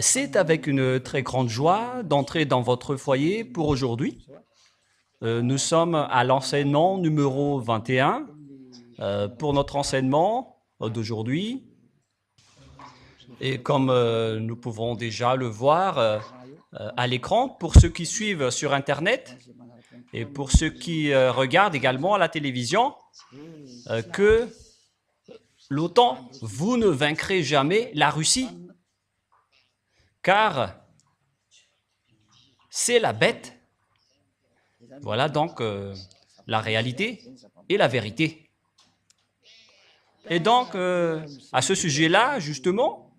C'est avec une très grande joie d'entrer dans votre foyer pour aujourd'hui. Nous sommes à l'enseignement numéro 21 pour notre enseignement d'aujourd'hui. Et comme nous pouvons déjà le voir à l'écran, pour ceux qui suivent sur Internet et pour ceux qui regardent également à la télévision, que l'OTAN, vous ne vaincrez jamais la Russie, car c'est la bête. Voilà donc la réalité et la vérité. Et donc, à ce sujet-là, justement,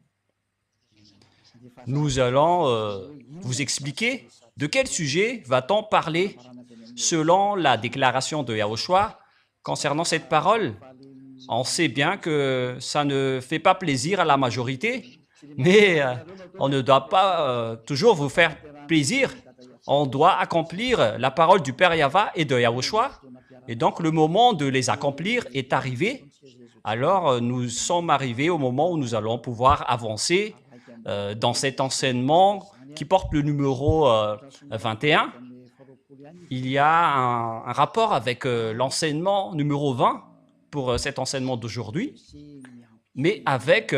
nous allons vous expliquer de quel sujet va-t-on parler selon la déclaration de Yahushua concernant cette parole. On sait bien que ça ne fait pas plaisir à la majorité, mais on ne doit pas toujours vous faire plaisir. On doit accomplir la parole du Père Yahva et de Yahushua. Et donc, le moment de les accomplir est arrivé. Alors, nous sommes arrivés au moment où nous allons pouvoir avancer dans cet enseignement qui porte le numéro 21. Il y a un rapport avec l'enseignement numéro 20 pour cet enseignement d'aujourd'hui, mais avec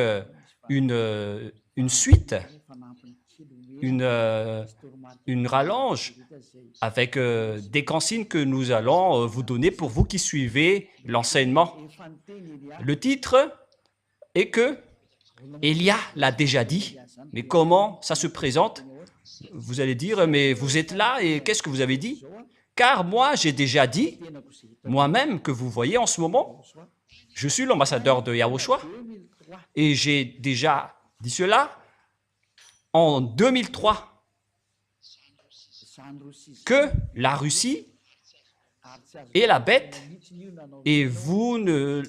une suite, une rallonge, avec des consignes que nous allons vous donner pour vous qui suivez l'enseignement. Le titre est que Elia l'a déjà dit, mais comment ça se présente? Vous allez dire, mais vous êtes là et qu'est-ce que vous avez dit? Car moi, j'ai déjà dit, moi-même, que vous voyez en ce moment, je suis l'ambassadeur de Yahushua et j'ai déjà dit cela en 2003, que la Russie est la bête et vous ne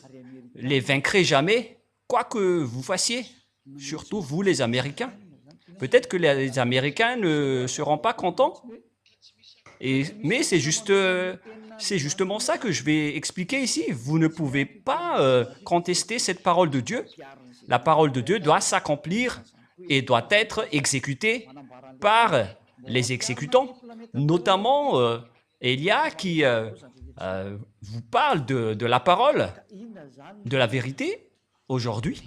les vaincrez jamais, quoi que vous fassiez, surtout vous les Américains. Peut-être que les Américains ne seront pas contents, mais c'est justement ça que je vais expliquer ici. Vous ne pouvez pas contester cette parole de Dieu. La parole de Dieu doit s'accomplir et doit être exécutée par les exécutants, notamment Elia qui vous parle de la parole, de la vérité aujourd'hui.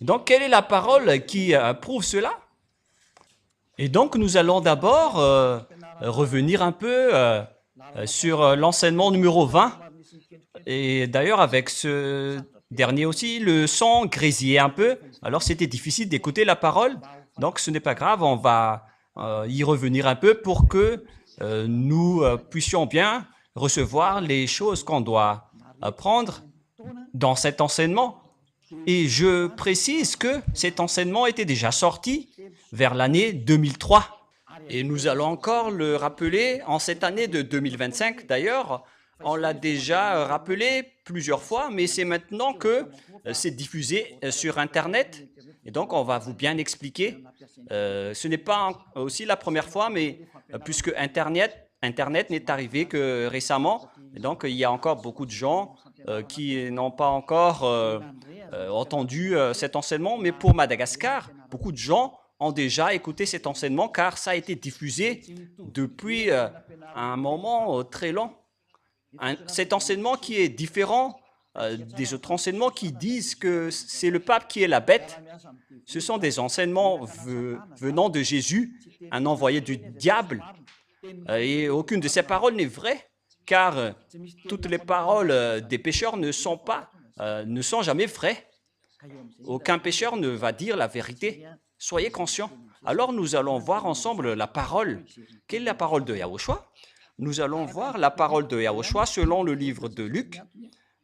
Donc, quelle est la parole qui prouve cela? Et donc, nous allons d'abord revenir un peu sur l'enseignement numéro 20. Et d'ailleurs, avec ce dernier aussi, le son grésillait un peu. Alors, c'était difficile d'écouter la parole. Donc, ce n'est pas grave, on va y revenir un peu pour que nous puissions bien recevoir les choses qu'on doit apprendre dans cet enseignement. Et je précise que cet enseignement était déjà sorti vers l'année 2003. Et nous allons encore le rappeler en cette année de 2025. D'ailleurs, on l'a déjà rappelé plusieurs fois, mais c'est maintenant que c'est diffusé sur Internet. Et donc, on va vous bien expliquer. Ce n'est pas aussi la première fois, mais puisque Internet n'est arrivé que récemment, et donc il y a encore beaucoup de gens qui n'ont pas encore entendu cet enseignement, mais pour Madagascar, beaucoup de gens ont déjà écouté cet enseignement car ça a été diffusé depuis un moment très long. Cet enseignement qui est différent des autres enseignements qui disent que c'est le pape qui est la bête. Ce sont des enseignements venant de Jésus, un envoyé du diable, et aucune de ces paroles n'est vraie, car toutes les paroles des pécheurs ne sont jamais vraies. Aucun pécheur ne va dire la vérité. Soyez conscients. Alors nous allons voir ensemble la parole. Quelle est la parole de Yahushua? Nous allons voir la parole de Yahushua selon le livre de Luc.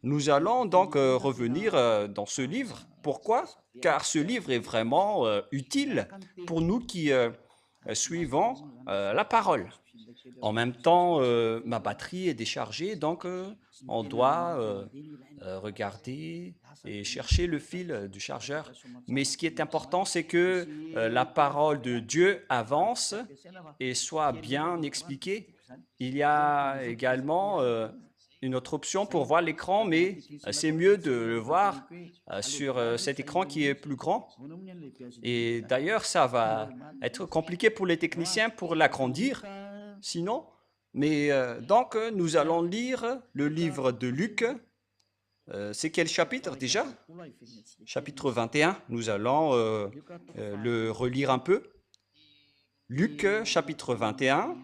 Nous allons donc revenir dans ce livre. Pourquoi? Car ce livre est vraiment utile pour nous qui suivons la parole. En même temps, ma batterie est déchargée, donc on doit regarder et chercher le fil du chargeur. Mais ce qui est important, c'est que la parole de Dieu avance et soit bien expliquée. Il y a également une autre option pour voir l'écran, mais c'est mieux de le voir sur cet écran qui est plus grand. Et d'ailleurs, ça va être compliqué pour les techniciens pour l'agrandir, sinon. Mais donc, nous allons lire le livre de Luc. C'est quel chapitre déjà? Chapitre 21. Nous allons le relire un peu. Luc, chapitre 21,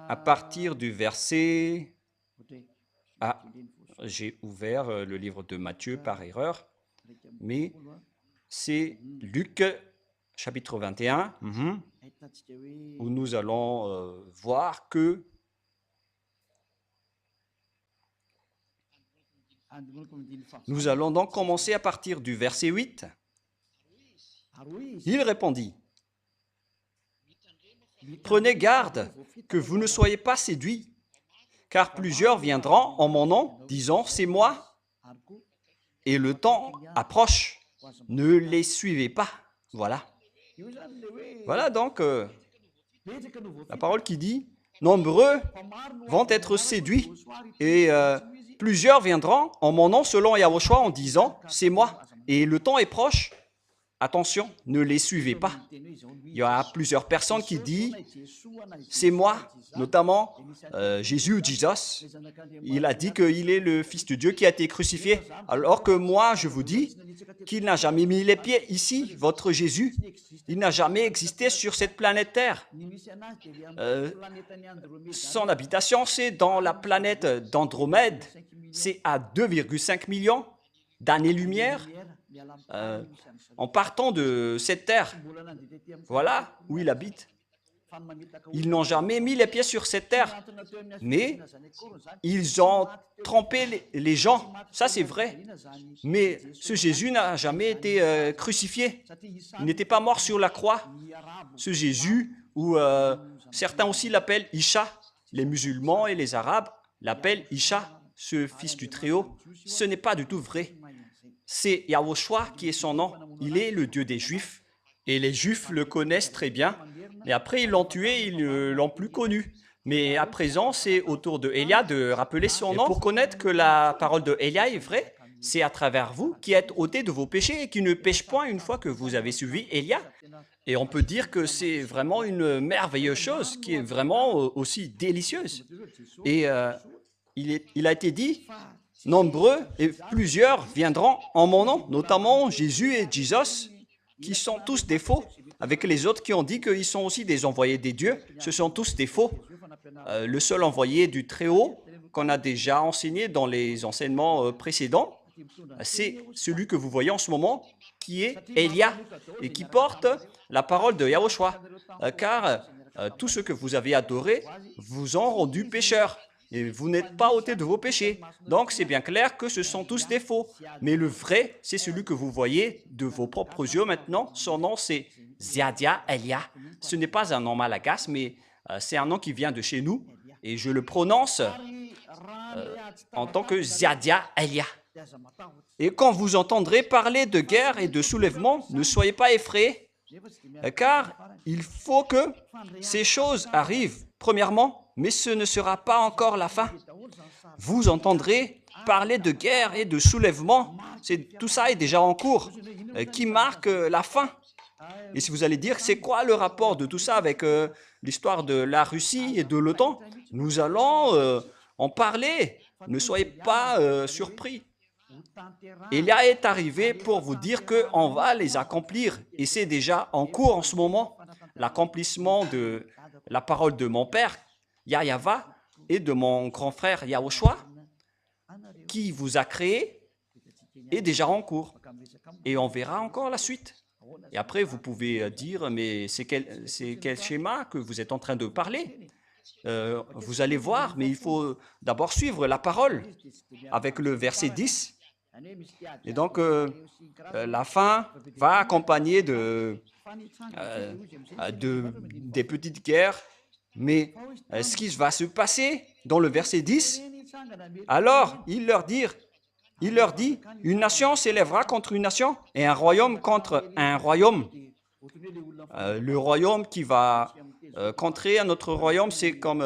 à partir du verset... Ah, j'ai ouvert le livre de Matthieu par erreur, mais c'est Luc, chapitre 21, où nous allons voir que nous allons donc commencer à partir du verset 8. Il répondit, « Prenez garde que vous ne soyez pas séduits, car plusieurs viendront en mon nom, disant, c'est moi, et le temps approche. Ne les suivez pas. » Voilà. Voilà donc la parole qui dit, « Nombreux vont être séduits, et plusieurs viendront en mon nom selon Yahushua en disant, c'est moi, et le temps est proche. » Attention, ne les suivez pas. Il y a plusieurs personnes qui disent, c'est moi, notamment Jésus, Jesus. Il a dit qu'il est le Fils de Dieu qui a été crucifié. Alors que moi, je vous dis qu'il n'a jamais mis les pieds ici, votre Jésus. Il n'a jamais existé sur cette planète Terre. Son habitation, c'est dans la planète d'Andromède. C'est à 2,5 millions d'années-lumière. En partant de cette terre, voilà où il habite. Ils n'ont jamais mis les pieds sur cette terre, mais ils ont trompé les gens, ça c'est vrai. Mais ce Jésus n'a jamais été crucifié, il n'était pas mort sur la croix. Ce Jésus, ou certains aussi l'appellent Isha, les musulmans et les arabes l'appellent Isha, ce fils du Très-Haut, ce n'est pas du tout vrai. C'est Yahushua qui est son nom. Il est le Dieu des Juifs. Et les Juifs le connaissent très bien. Et après, ils l'ont tué, ils ne l'ont plus connu. Mais à présent, c'est au tour de Elia de rappeler son nom. Et pour connaître que la parole de Elia est vraie, c'est à travers vous qui êtes ôtés de vos péchés et qui ne pêchent point une fois que vous avez suivi Elia. Et on peut dire que c'est vraiment une merveilleuse chose qui est vraiment aussi délicieuse. Et il a été dit... Nombreux et plusieurs viendront en mon nom, notamment Jésus et Jesus, qui sont tous des faux, avec les autres qui ont dit qu'ils sont aussi des envoyés des dieux. Ce sont tous des faux. Le seul envoyé du Très-Haut, qu'on a déjà enseigné dans les enseignements précédents, c'est celui que vous voyez en ce moment, qui est Elia, et qui porte la parole de Yahushua, car tous ceux que vous avez adorés vous ont rendu pécheurs. Et vous n'êtes pas ôtés de vos péchés. Donc, c'est bien clair que ce sont tous des faux. Mais le vrai, c'est celui que vous voyez de vos propres yeux maintenant. Son nom, c'est Ziadia Elia. Ce n'est pas un nom malagasy, mais c'est un nom qui vient de chez nous. Et je le prononce en tant que Ziadia Elia. Et quand vous entendrez parler de guerre et de soulèvement, ne soyez pas effrayés, car il faut que ces choses arrivent, premièrement, mais ce ne sera pas encore la fin. Vous entendrez parler de guerre et de soulèvement. Tout ça est déjà en cours, qui marque la fin. Et si vous allez dire, c'est quoi le rapport de tout ça avec l'histoire de la Russie et de l'OTAN? Nous allons en parler. Ne soyez pas surpris. Elia est arrivé pour vous dire qu'on va les accomplir. Et c'est déjà en cours en ce moment. L'accomplissement de la parole de mon père, Yahyawa, et de mon grand frère Yahushua, qui vous a créé, est déjà en cours. Et on verra encore la suite. Et après, vous pouvez dire, mais c'est quel schéma que vous êtes en train de parler? Vous allez voir, mais il faut d'abord suivre la parole avec le verset 10. Et donc, la fin va accompagner des petites guerres. Mais ce qui va se passer dans le verset 10, alors il leur dit, une nation s'élèvera contre une nation et un royaume contre un royaume. Le royaume qui va contrer à notre royaume, c'est comme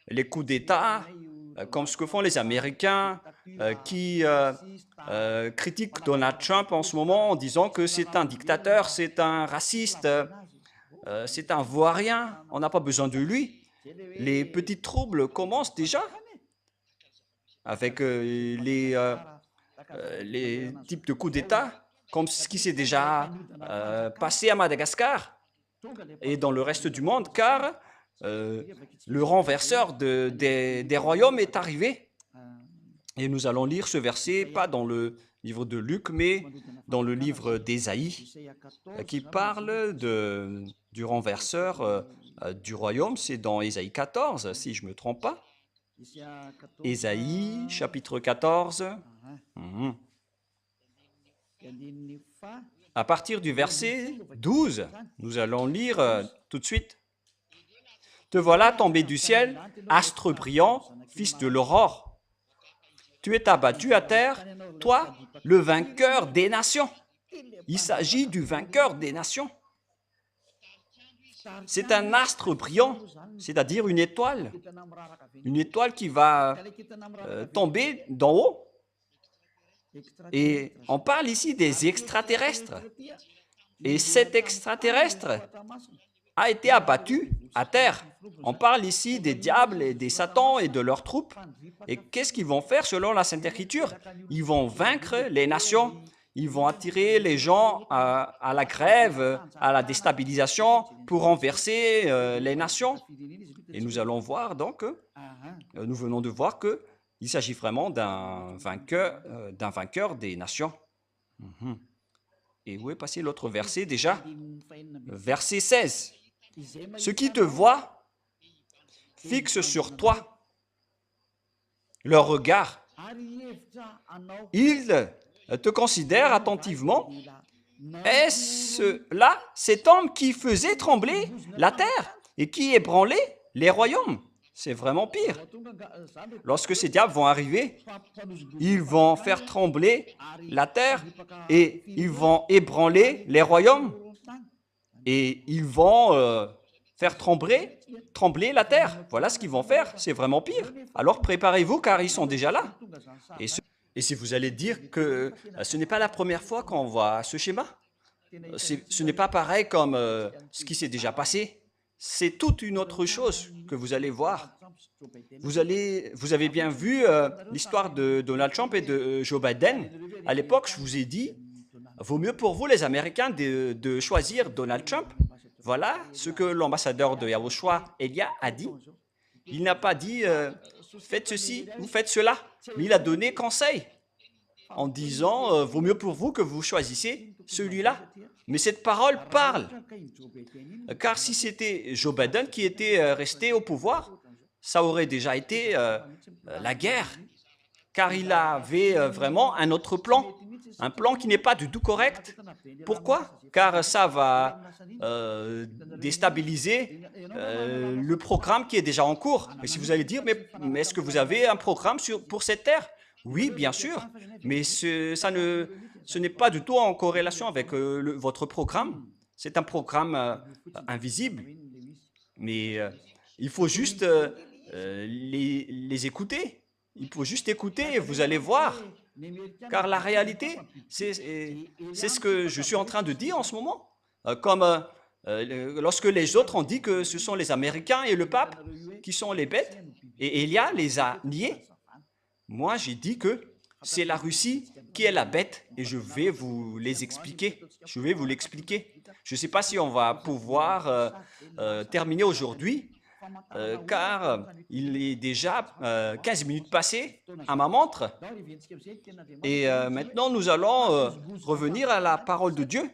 les coups d'État comme ce que font les Américains qui critiquent Donald Trump en ce moment en disant que c'est un dictateur, c'est un raciste, c'est un vaurien, on n'a pas besoin de lui. Les petits troubles commencent déjà avec les types de coups d'État, comme ce qui s'est déjà passé à Madagascar et dans le reste du monde, car le renverseur des royaumes est arrivé. Et nous allons lire ce verset, pas dans le livre de Luc, mais dans le livre d'Ésaïe, qui parle du renverseur du royaume. C'est dans Ésaïe 14, si je ne me trompe pas. Ésaïe, chapitre 14. À partir du verset 12, nous allons lire tout de suite. « Te voilà tombé du ciel, astre brillant, fils de l'aurore. Tu es abattu à terre, toi, le vainqueur des nations. » Il s'agit du vainqueur des nations. C'est un astre brillant, c'est-à-dire une étoile qui va tomber d'en haut. Et on parle ici des extraterrestres. Et cet extraterrestre a été abattu à terre. On parle ici des diables et des satans et de leurs troupes. Et qu'est-ce qu'ils vont faire selon la Sainte Écriture? Ils vont vaincre les nations. Ils vont attirer les gens à la grève, à la déstabilisation pour renverser les nations. Et nous allons voir donc, nous venons de voir qu'il s'agit vraiment d'un vainqueur des nations. Et où est passé l'autre verset déjà? Verset 16. « Ceux qui te voient fixent sur toi leur regard. Ils te considèrent attentivement. Est-ce là cet homme qui faisait trembler la terre et qui ébranlait les royaumes? » C'est vraiment pire. Lorsque ces diables vont arriver, ils vont faire trembler la terre et ils vont ébranler les royaumes et ils vont faire trembler la terre. Voilà ce qu'ils vont faire. C'est vraiment pire. Alors préparez-vous car ils sont déjà là. Et si vous allez dire que ce n'est pas la première fois qu'on voit ce schéma, ce n'est pas pareil comme ce qui s'est déjà passé. C'est toute une autre chose que vous allez voir. Vous avez bien vu l'histoire de Donald Trump et de Joe Biden. À l'époque, je vous ai dit, vaut mieux pour vous, les Américains, de choisir Donald Trump. Voilà ce que l'ambassadeur de Yahushua, Elia, a dit. Il n'a pas dit faites ceci ou faites cela, mais il a donné conseil en disant vaut mieux pour vous que vous choisissiez celui-là. Mais cette parole parle, car si c'était Joe Biden qui était resté au pouvoir, ça aurait déjà été la guerre, car il avait vraiment un autre plan, un plan qui n'est pas du tout correct. Pourquoi? Car ça va déstabiliser le programme qui est déjà en cours. Et si vous allez dire, mais est-ce que vous avez un programme pour cette terre? Oui, bien sûr, mais ce n'est pas du tout en corrélation avec votre programme. C'est un programme invisible, mais il faut juste les écouter. Il faut juste écouter et vous allez voir. Car la réalité, c'est ce que je suis en train de dire en ce moment. Comme lorsque les autres ont dit que ce sont les Américains et le pape qui sont les bêtes, et Elia les a niés. Moi, j'ai dit que c'est la Russie qui est la bête et je vais vous les expliquer. Je vais vous l'expliquer. Je ne sais pas si on va pouvoir terminer aujourd'hui, car il est déjà 15 minutes passées à ma montre. Et maintenant, nous allons revenir à la parole de Dieu.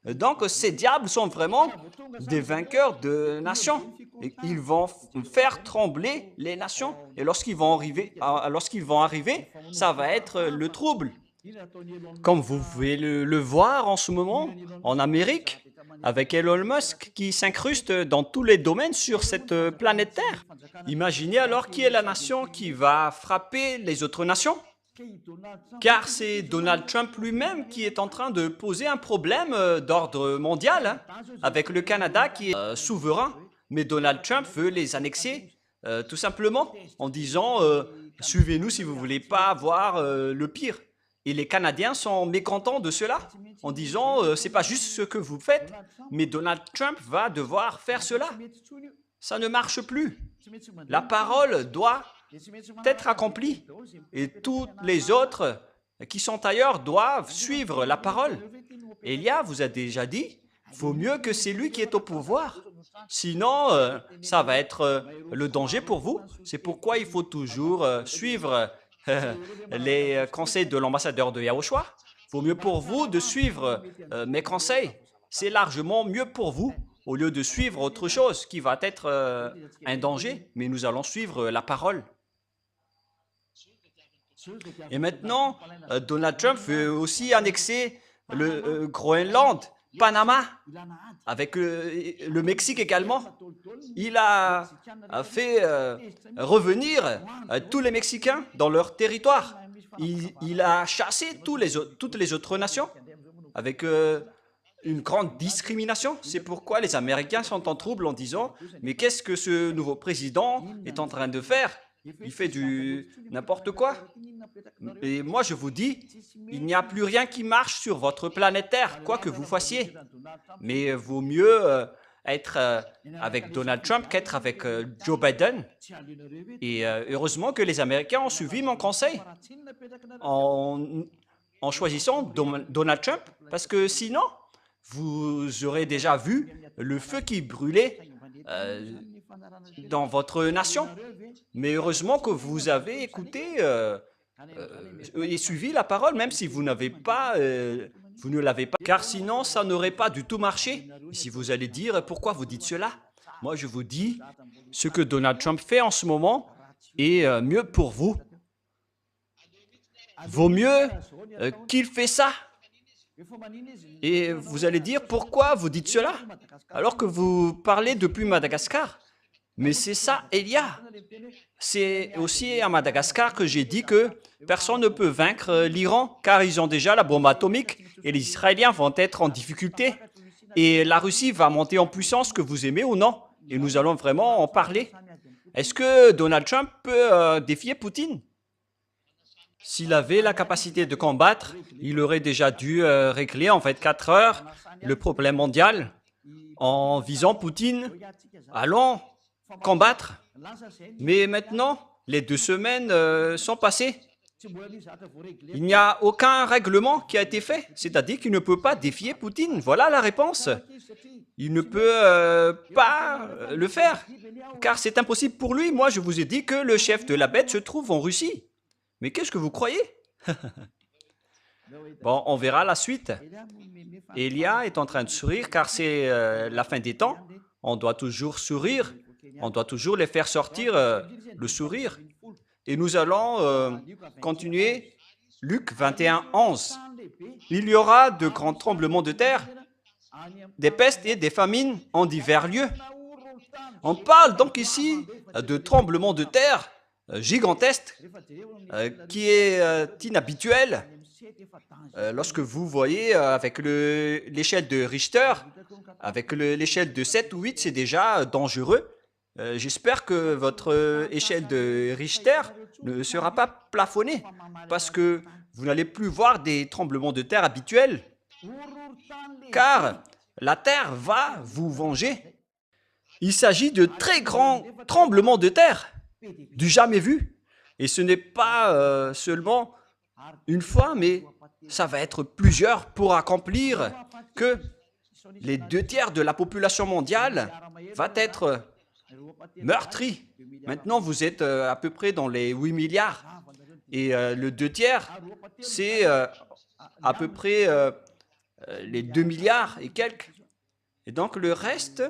Donc, ces diables sont vraiment des vainqueurs de nations. Et ils vont faire trembler les nations. Et lorsqu'ils vont arriver, ça va être le trouble. Comme vous pouvez le voir en ce moment, en Amérique, avec Elon Musk qui s'incruste dans tous les domaines sur cette planète Terre. Imaginez alors qui est la nation qui va frapper les autres nations. Car c'est Donald Trump lui-même qui est en train de poser un problème d'ordre mondial, avec le Canada qui est souverain. Mais Donald Trump veut les annexer tout simplement en disant suivez-nous si vous ne voulez pas voir le pire. Et les Canadiens sont mécontents de cela en disant c'est pas juste ce que vous faites, mais Donald Trump va devoir faire cela. Ça ne marche plus. La parole doit être accomplie et tous les autres qui sont ailleurs doivent suivre la parole. Élia vous a déjà dit, il vaut mieux que c'est lui qui est au pouvoir. Sinon, ça va être le danger pour vous. C'est pourquoi il faut toujours suivre les conseils de l'ambassadeur de Yahushua. Il vaut mieux pour vous de suivre mes conseils. C'est largement mieux pour vous au lieu de suivre autre chose qui va être un danger. Mais nous allons suivre la parole. Et maintenant, Donald Trump veut aussi annexer le Groenland, Panama, avec le Mexique également. Il a fait revenir tous les Mexicains dans leur territoire. Il a chassé toutes les autres nations avec une grande discrimination. C'est pourquoi les Américains sont en trouble en disant « Mais qu'est-ce que ce nouveau président est en train de faire ? Il fait du n'importe quoi. » Et moi, je vous dis, il n'y a plus rien qui marche sur votre planète Terre, quoi que vous fassiez. Mais il vaut mieux être avec Donald Trump qu'être avec Joe Biden. Et heureusement que les Américains ont suivi mon conseil en choisissant Donald Trump, parce que sinon, vous aurez déjà vu le feu qui brûlait dans votre nation. Mais heureusement que vous avez écouté et suivi la parole, même si vous n'avez pas, vous ne l'avez pas, car sinon ça n'aurait pas du tout marché. Et si vous allez dire pourquoi vous dites cela, moi je vous dis ce que Donald Trump fait en ce moment est mieux pour vous. Vaut mieux qu'il fait ça. Et vous allez dire pourquoi vous dites cela alors que vous parlez depuis Madagascar. Mais c'est ça, Elia. C'est aussi à Madagascar que j'ai dit que personne ne peut vaincre l'Iran car ils ont déjà la bombe atomique et les Israéliens vont être en difficulté. Et la Russie va monter en puissance, que vous aimez ou non. Et nous allons vraiment en parler. Est-ce que Donald Trump peut défier Poutine? S'il avait la capacité de combattre, il aurait déjà dû régler en 24 heures le problème mondial en visant Poutine. Allons combattre. Mais maintenant, les 2 semaines sont passées. Il n'y a aucun règlement qui a été fait, c'est-à-dire qu'il ne peut pas défier Poutine. Voilà la réponse. Il ne peut pas le faire, car c'est impossible pour lui. Moi, je vous ai dit que le chef de la bête se trouve en Russie. Mais qu'est-ce que vous croyez? Bon, on verra la suite. Elia est en train de sourire, car c'est la fin des temps. On doit toujours sourire. On doit toujours les faire sortir le sourire. Et nous allons continuer. Luc 21, 11. Il y aura de grands tremblements de terre, des pestes et des famines en divers lieux. On parle donc ici de tremblements de terre gigantesques qui est inhabituel. Lorsque vous voyez avec l'échelle de Richter, avec l'échelle de 7 ou 8, c'est déjà dangereux. J'espère que votre échelle de Richter ne sera pas plafonnée parce que vous n'allez plus voir des tremblements de terre habituels, car la terre va vous venger. Il s'agit de très grands tremblements de terre, du jamais vu. Et ce n'est pas seulement une fois, mais ça va être plusieurs pour accomplir que les 2/3 de la population mondiale va être meurtri. Maintenant, vous êtes à peu près dans les 8 milliards. Et le 2/3, c'est à peu près les 2 milliards et quelques. Et donc, le reste,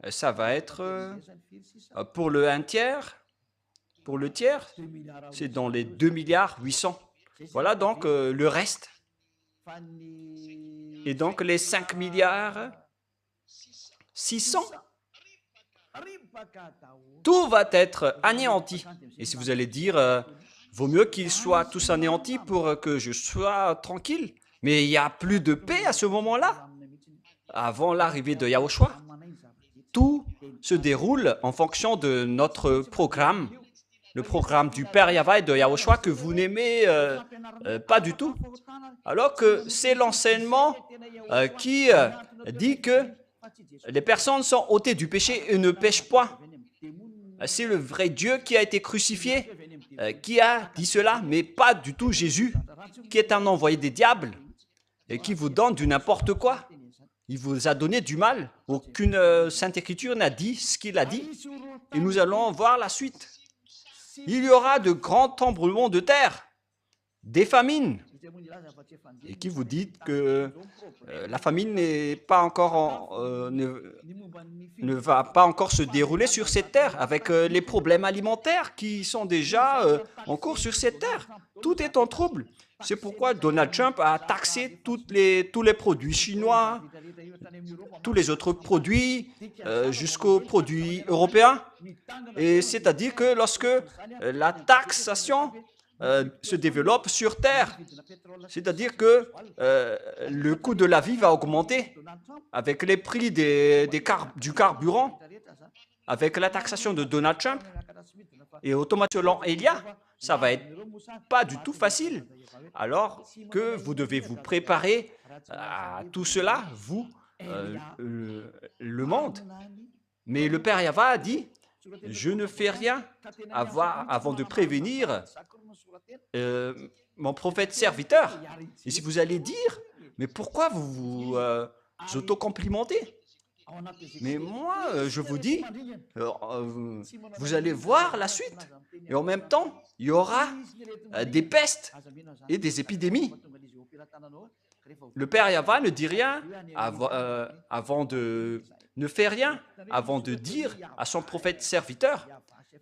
ça va être pour le 1/3. Pour le tiers, c'est dans les 2 milliards 800. Voilà donc le reste. Et donc, les 5 milliards 600. Tout va être anéanti. Et si vous allez dire, vaut mieux qu'ils soient tous anéantis pour que je sois tranquille. Mais il n'y a plus de paix à ce moment-là. Avant l'arrivée de Yahushua, tout se déroule en fonction de notre programme, le programme du Père Yahweh et de Yahushua que vous n'aimez pas du tout. Alors que c'est l'enseignement qui dit que les personnes sont ôtées du péché et ne pêchent point. C'est le vrai Dieu qui a été crucifié, qui a dit cela, mais pas du tout Jésus, qui est un envoyé des diables et qui vous donne du n'importe quoi. Il vous a donné du mal. Aucune Sainte Écriture n'a dit ce qu'il a dit. Et nous allons voir la suite. Il y aura de grands tremblements de terre, des famines. Et qui vous dit que la famine n'est pas encore ne va pas encore se dérouler sur cette terre avec les problèmes alimentaires qui sont déjà en cours sur cette terre. Tout est en trouble. C'est pourquoi Donald Trump a taxé tous les produits chinois, tous les autres produits jusqu'aux produits européens. Et c'est-à-dire que lorsque la taxation se développe sur Terre, c'est-à-dire que le coût de la vie va augmenter avec les prix du carburant, avec la taxation de Donald Trump et automatiquement selon Elia, ça va être pas du tout facile. Alors que vous devez vous préparer à tout cela, vous, le monde. Mais le Père Yahweh a dit, je ne fais rien avant de prévenir mon prophète serviteur. Et si vous allez dire, mais pourquoi vous vous autocomplimentez? Mais moi, je vous dis, vous allez voir la suite. Et en même temps, il y aura des pestes et des épidémies. Le Père Yahweh ne dit rien ne fait rien avant de dire à son prophète serviteur.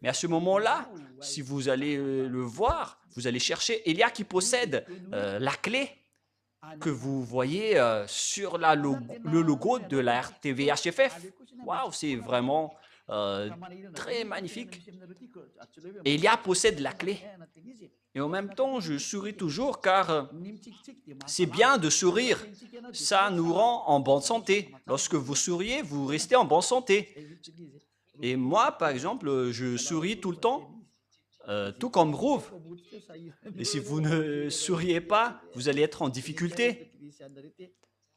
Mais à ce moment-là, si vous allez le voir, vous allez chercher Elia qui possède la clé que vous voyez sur le logo de la RTVHFF. Waouh, c'est vraiment très magnifique. Elia possède la clé. Et en même temps, je souris toujours car c'est bien de sourire. Ça nous rend en bonne santé. Lorsque vous souriez, vous restez en bonne santé. Et moi, par exemple, je souris tout le temps, tout comme Rouve. Et si vous ne souriez pas, vous allez être en difficulté.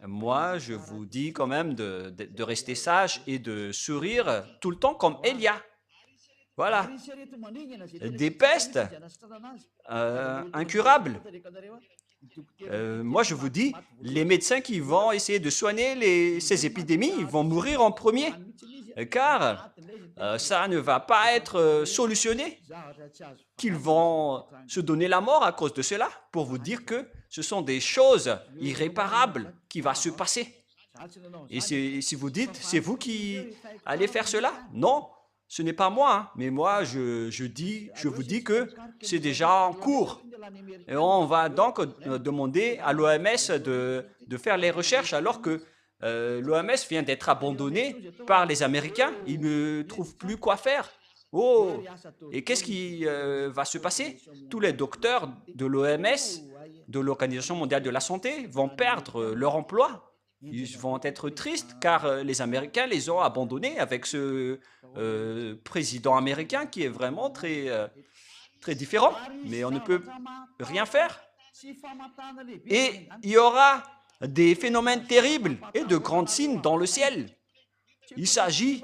Moi, je vous dis quand même de rester sage et de sourire tout le temps comme Elia. Voilà. Des pestes incurables. Moi, je vous dis, les médecins qui vont essayer de soigner ces épidémies, ils vont mourir en premier, car ça ne va pas être solutionné, qu'ils vont se donner la mort à cause de cela, pour vous dire que ce sont des choses irréparables qui vont se passer. Et si vous dites, c'est vous qui allez faire cela? Non, ce n'est pas moi, hein, mais moi, je vous dis que c'est déjà en cours. Et on va donc demander à l'OMS de faire les recherches alors que l'OMS vient d'être abandonnée par les Américains. Ils ne trouvent plus quoi faire. Oh, et qu'est-ce qui va se passer? Tous les docteurs de l'OMS, de l'Organisation mondiale de la santé, vont perdre leur emploi. Ils vont être tristes car les Américains les ont abandonnés avec ce président américain qui est vraiment très différent, mais on ne peut rien faire. Et il y aura des phénomènes terribles et de grands signes dans le ciel. Il s'agit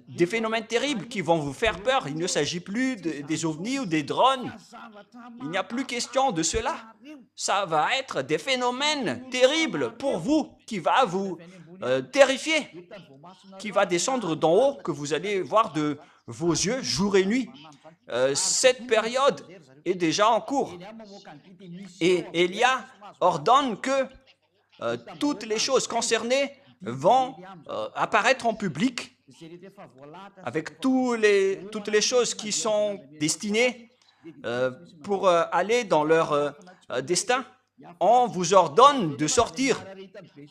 des phénomènes terribles qui vont vous faire peur. Il ne s'agit plus des ovnis ou des drones. Il n'y a plus question de cela. Ça va être des phénomènes terribles pour vous, qui va vous terrifier, qui va descendre d'en haut, que vous allez voir de vos yeux jour et nuit. Cette période est déjà en cours. Et Elia ordonne que toutes les choses concernées vont apparaître en public avec toutes les choses qui sont destinées pour aller dans leur destin. On vous ordonne de sortir.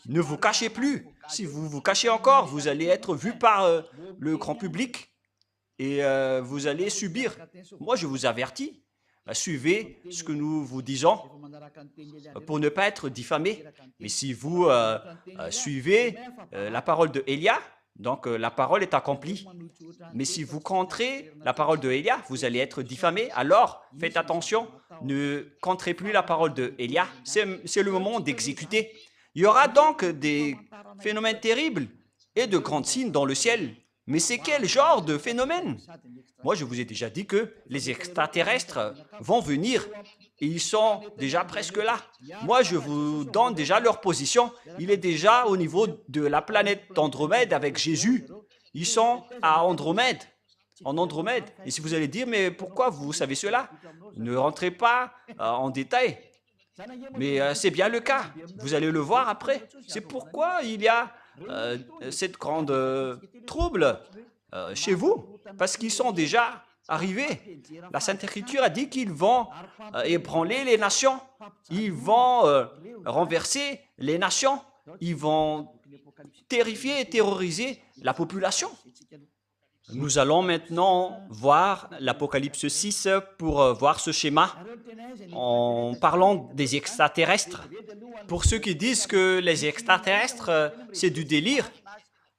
Ne vous cachez plus. Si vous vous cachez encore, vous allez être vu par le grand public et vous allez subir. Moi, je vous avertis. Suivez ce que nous vous disons pour ne pas être diffamé. Mais si vous suivez la parole de Elia, Donc la parole est accomplie. Mais si vous contrez la parole de Élia, vous allez être diffamé. Alors faites attention, ne contrez plus la parole de Élia. C'est le moment d'exécuter. Il y aura donc des phénomènes terribles et de grands signes dans le ciel. Mais c'est quel genre de phénomène? Moi, je vous ai déjà dit que les extraterrestres vont venir et ils sont déjà presque là. Moi, je vous donne déjà leur position. Il est déjà au niveau de la planète Andromède avec Jésus. Ils sont à Andromède, en Andromède. Et si vous allez dire, mais pourquoi vous savez cela? Ne rentrez pas en détail. Mais c'est bien le cas. Vous allez le voir après. C'est pourquoi il y a cette grande trouble chez vous, parce qu'ils sont déjà arrivés. La Sainte Écriture a dit qu'ils vont ébranler les nations, ils vont renverser les nations, ils vont terrifier et terroriser la population. Nous allons maintenant voir l'Apocalypse 6 pour voir ce schéma en parlant des extraterrestres. Pour ceux qui disent que les extraterrestres, c'est du délire,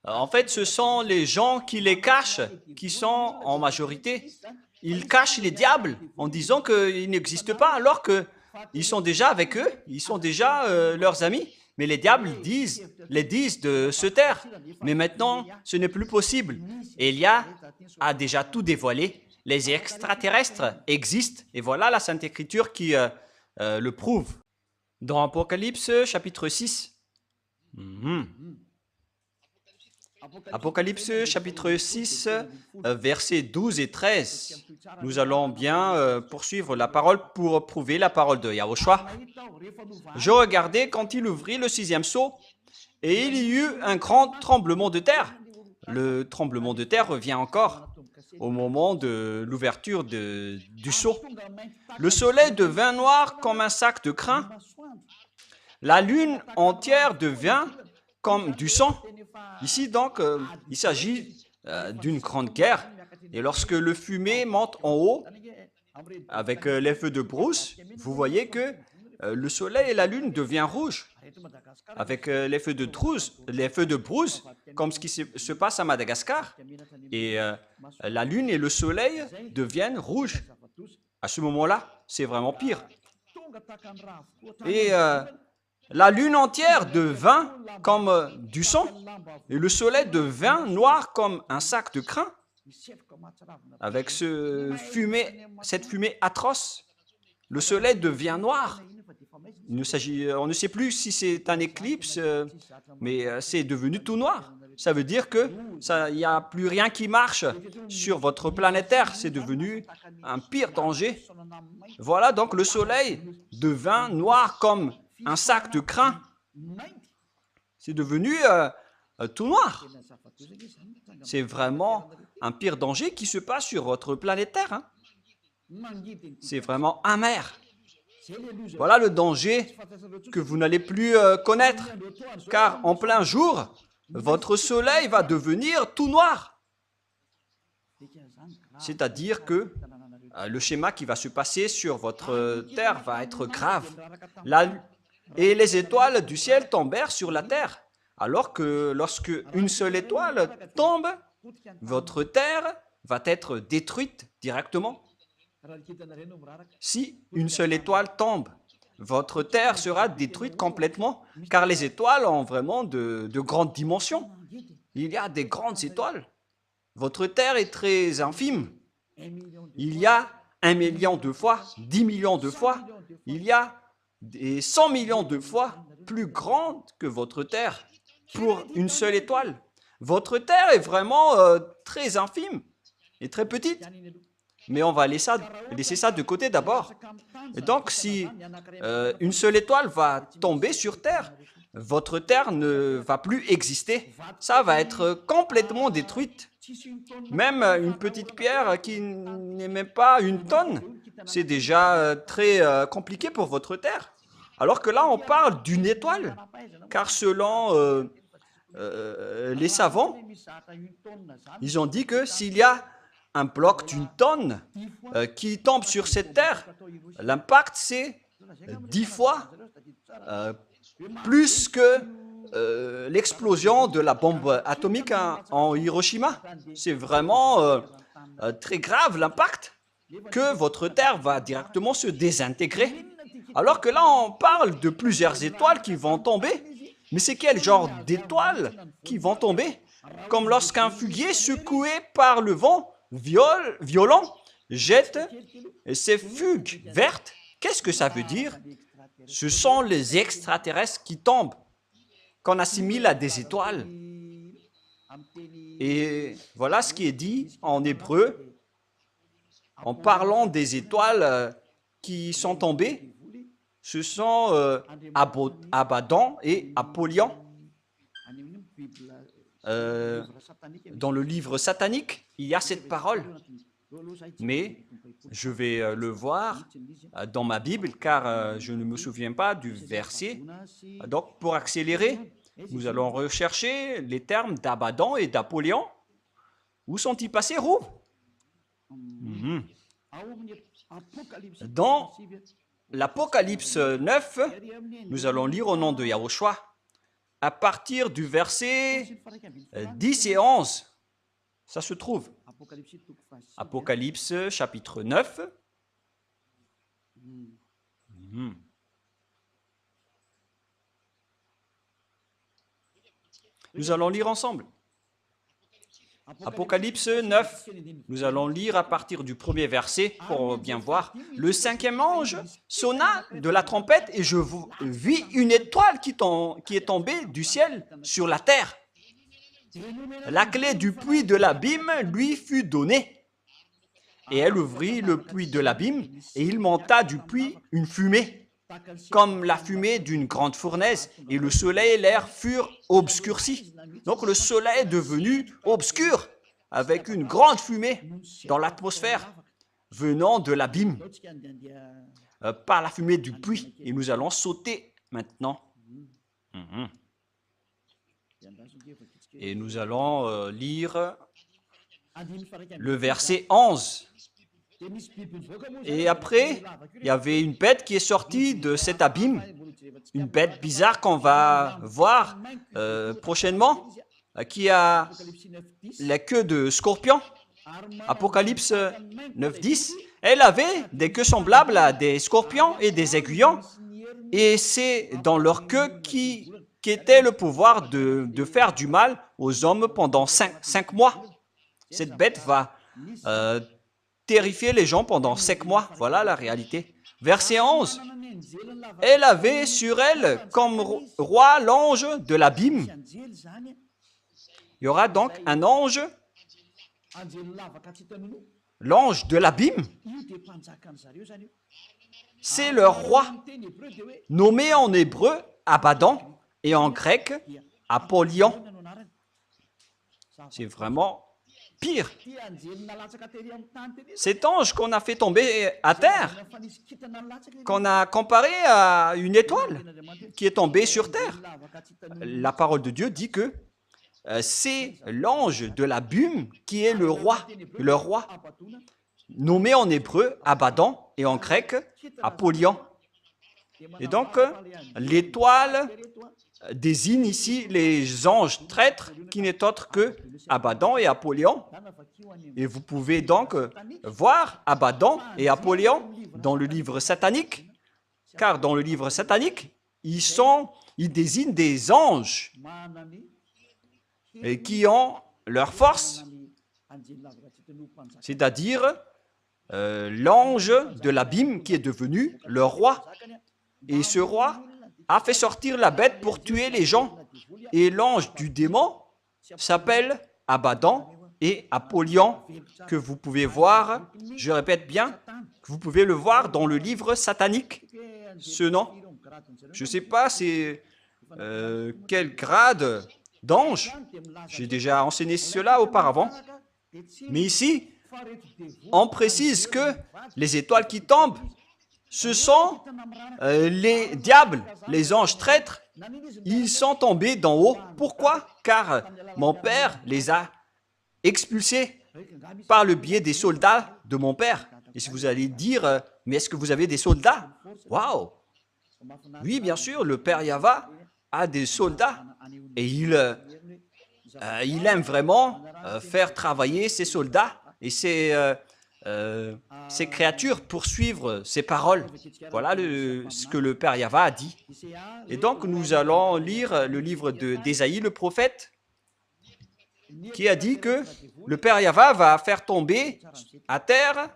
en fait, ce sont les gens qui les cachent, qui sont en majorité. Ils cachent les diables en disant qu'ils n'existent pas, alors qu'ils sont déjà avec eux, ils sont déjà leurs amis. Mais les diables les disent de se taire. Mais maintenant, ce n'est plus possible. Élia a déjà tout dévoilé. Les extraterrestres existent. Et voilà la Sainte Écriture qui le prouve. Dans Apocalypse chapitre 6. Apocalypse chapitre 6, versets 12 et 13. Nous allons bien poursuivre la parole pour prouver la parole de Yahushua. Je regardais quand il ouvrit le 6e sceau, et il y eut un grand tremblement de terre. Le tremblement de terre revient encore au moment de l'ouverture du sceau. Le soleil devint noir comme un sac de crin. La lune entière devint comme du sang. Ici, donc, il s'agit d'une grande guerre. Et lorsque le fumée monte en haut, avec les feux de brousse, vous voyez que le soleil et la lune deviennent rouges. Avec les feux de brousse, comme ce qui se passe à Madagascar. Et la lune et le soleil deviennent rouges. À ce moment-là, c'est vraiment pire. Et la lune entière devint comme du sang, et le soleil devint noir comme un sac de crin, avec cette fumée atroce. Le soleil devient noir. On ne sait plus si c'est un éclipse, mais c'est devenu tout noir. Ça veut dire qu'il n'y a plus rien qui marche sur votre planète Terre. C'est devenu un pire danger. Voilà, donc le soleil devint noir comme un sac de crin. C'est devenu tout noir. C'est vraiment un pire danger qui se passe sur votre planète Terre. Hein. C'est vraiment amer. Voilà le danger que vous n'allez plus connaître, car en plein jour, votre soleil va devenir tout noir. C'est-à-dire que le schéma qui va se passer sur votre terre va être grave. Et les étoiles du ciel tombèrent sur la terre, alors que lorsque une seule étoile tombe, votre terre va être détruite directement. Si une seule étoile tombe, votre terre sera détruite complètement, car les étoiles ont vraiment de grandes dimensions. Il y a des grandes étoiles. Votre terre est très infime. Il y a 1 million de fois, 10 millions de fois, il y a des 100 millions de fois plus grande que votre terre pour une seule étoile. Votre terre est vraiment très infime et très petite. Mais on va laisser ça de côté d'abord. Et donc, si une seule étoile va tomber sur Terre, votre Terre ne va plus exister. Ça va être complètement détruite. Même une petite pierre qui n'est même pas une tonne, c'est déjà très compliqué pour votre Terre. Alors que là, on parle d'une étoile. Car selon les savants, ils ont dit que s'il y a un bloc d'une tonne qui tombe sur cette terre, l'impact c'est 10 fois plus que l'explosion de la bombe atomique en Hiroshima. C'est vraiment très grave l'impact que votre Terre va directement se désintégrer. Alors que là, on parle de plusieurs étoiles qui vont tomber. Mais c'est quel genre d'étoiles qui vont tomber? Comme lorsqu'un figuier secoué par le vent violent jette ses fugues vertes. Qu'est-ce que ça veut dire? Ce sont les extraterrestres qui tombent, qu'on assimile à des étoiles. Et voilà ce qui est dit en hébreu, en parlant des étoiles qui sont tombées. Ce sont Abaddon et Apollyon. Dans le livre satanique, il y a cette parole. Mais je vais le voir dans ma Bible, car je ne me souviens pas du verset. Donc, pour accélérer, nous allons rechercher les termes d'Abaddon et d'Apollyon. Où sont-ils passés, Roux? Dans l'Apocalypse 9, nous allons lire au nom de Yahushua, à partir du verset 10 et 11. Ça se trouve. Apocalypse chapitre 9. Nous allons lire ensemble. Apocalypse 9, nous allons lire à partir du premier verset pour bien voir. Le cinquième ange sonna de la trompette et je vis une étoile qui est tombée du ciel sur la terre. La clé du puits de l'abîme lui fut donnée. Et elle ouvrit le puits de l'abîme et il monta du puits une fumée, comme la fumée d'une grande fournaise, et le soleil et l'air furent obscurcis. Donc le soleil est devenu obscur, avec une grande fumée dans l'atmosphère, venant de l'abîme, par la fumée du puits. Et nous allons sauter maintenant. Et nous allons lire le verset 11. Et après, il y avait une bête qui est sortie de cet abîme, une bête bizarre qu'on va voir prochainement, qui a la queue de scorpion. Apocalypse 9:10. Elle avait des queues semblables à des scorpions et des aiguillons, et c'est dans leur queue qu'était le pouvoir de faire du mal aux hommes pendant 5 mois. Cette bête va terrifier les gens pendant 5 mois. Voilà la réalité. Verset 11. Elle avait sur elle comme roi l'ange de l'abîme. Il y aura donc un ange, l'ange de l'abîme. C'est leur roi, nommé en hébreu Abaddon et en grec Apollyon. C'est vraiment pire. Cet ange qu'on a fait tomber à terre, qu'on a comparé à une étoile qui est tombée sur terre. La parole de Dieu dit que c'est l'ange de l'abîme qui est le roi, nommé en hébreu Abaddon et en grec Apollyon. Et donc, l'étoile désigne ici les anges traîtres qui n'est autre que Abaddon et Apollyon. Et vous pouvez donc voir Abaddon et Apollyon dans le livre satanique, car dans le livre satanique, ils désignent des anges et qui ont leur force, c'est-à-dire l'ange de l'abîme qui est devenu le roi. Et ce roi a fait sortir la bête pour tuer les gens. Et l'ange du démon s'appelle Abaddon et Apollyon, que vous pouvez voir, je répète bien, que vous pouvez le voir dans le livre satanique, ce nom. Je ne sais pas c'est quel grade d'ange, j'ai déjà enseigné cela auparavant, mais ici, on précise que les étoiles qui tombent, ce sont les diables, les anges traîtres. Ils sont tombés d'en haut. Pourquoi? Car mon père les a expulsés par le biais des soldats de mon père. Et si vous allez dire, mais est-ce que vous avez des soldats? Waouh! Oui, bien sûr, le père Yahva a des soldats et il aime vraiment faire travailler ses soldats et ses créatures pour suivre ses paroles. Voilà ce que le Père Yahva a dit. Et donc, nous allons lire le livre d'Ésaïe, le prophète, qui a dit que le Père Yahva va faire tomber à terre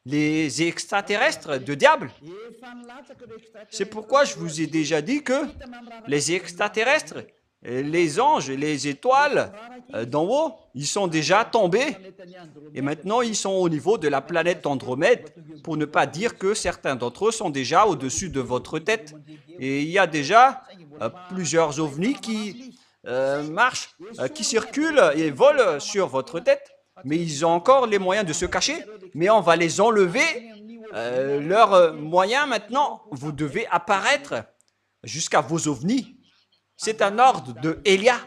les extraterrestres de diable. C'est pourquoi je vous ai déjà dit que les extraterrestres, les anges, les étoiles d'en haut, ils sont déjà tombés et maintenant ils sont au niveau de la planète Andromède, pour ne pas dire que certains d'entre eux sont déjà au-dessus de votre tête. Et il y a déjà plusieurs ovnis qui marchent, qui circulent et volent sur votre tête, mais ils ont encore les moyens de se cacher, mais on va les enlever. Leurs moyens maintenant, vous devez apparaître jusqu'à vos ovnis. C'est un ordre de Elia,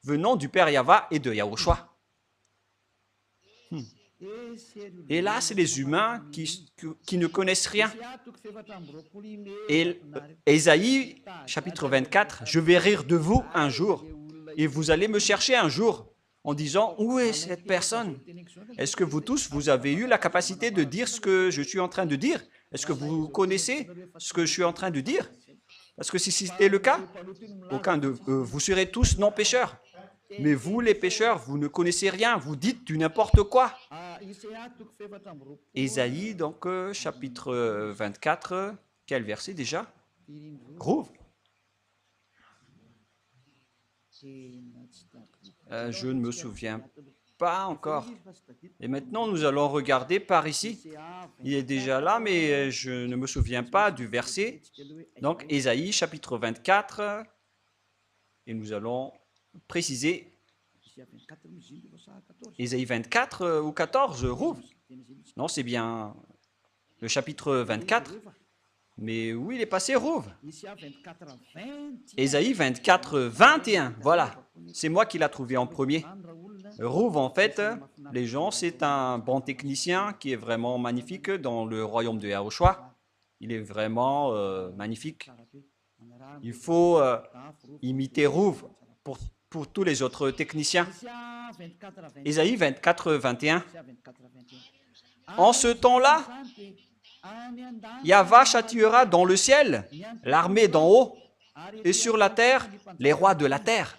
venant du Père Yahva et de Yahushua. Et là, c'est les humains qui ne connaissent rien. Et Ésaïe, chapitre 24, « Je vais rire de vous un jour, et vous allez me chercher un jour, en disant, où est cette personne? Est-ce que vous tous, vous avez eu la capacité de dire ce que je suis en train de dire? Est-ce que vous connaissez ce que je suis en train de dire? Parce que si c'était le cas, aucun de vous serez tous non-pécheurs. Mais vous, les pécheurs, vous ne connaissez rien, vous dites du n'importe quoi. Ésaïe, donc, chapitre 24, quel verset déjà? Groove. Je ne me souviens pas encore. Et maintenant, nous allons regarder par ici. Il est déjà là, mais je ne me souviens pas du verset. Donc, Ésaïe, chapitre 24. Et nous allons préciser Ésaïe 24 ou 14, Rouve. Non, c'est bien le chapitre 24. Mais où il est passé, Rouve? Ésaïe 24, 21. Voilà, c'est moi qui l'ai trouvé en premier. Rouve, en fait, les gens, c'est un bon technicien qui est vraiment magnifique dans le royaume de Yahushua. Il est vraiment magnifique. Il faut imiter Rouve pour tous les autres techniciens. Ésaïe 24, 21. En ce temps-là, Yahva châtiera dans le ciel l'armée d'en haut et sur la terre les rois de la terre.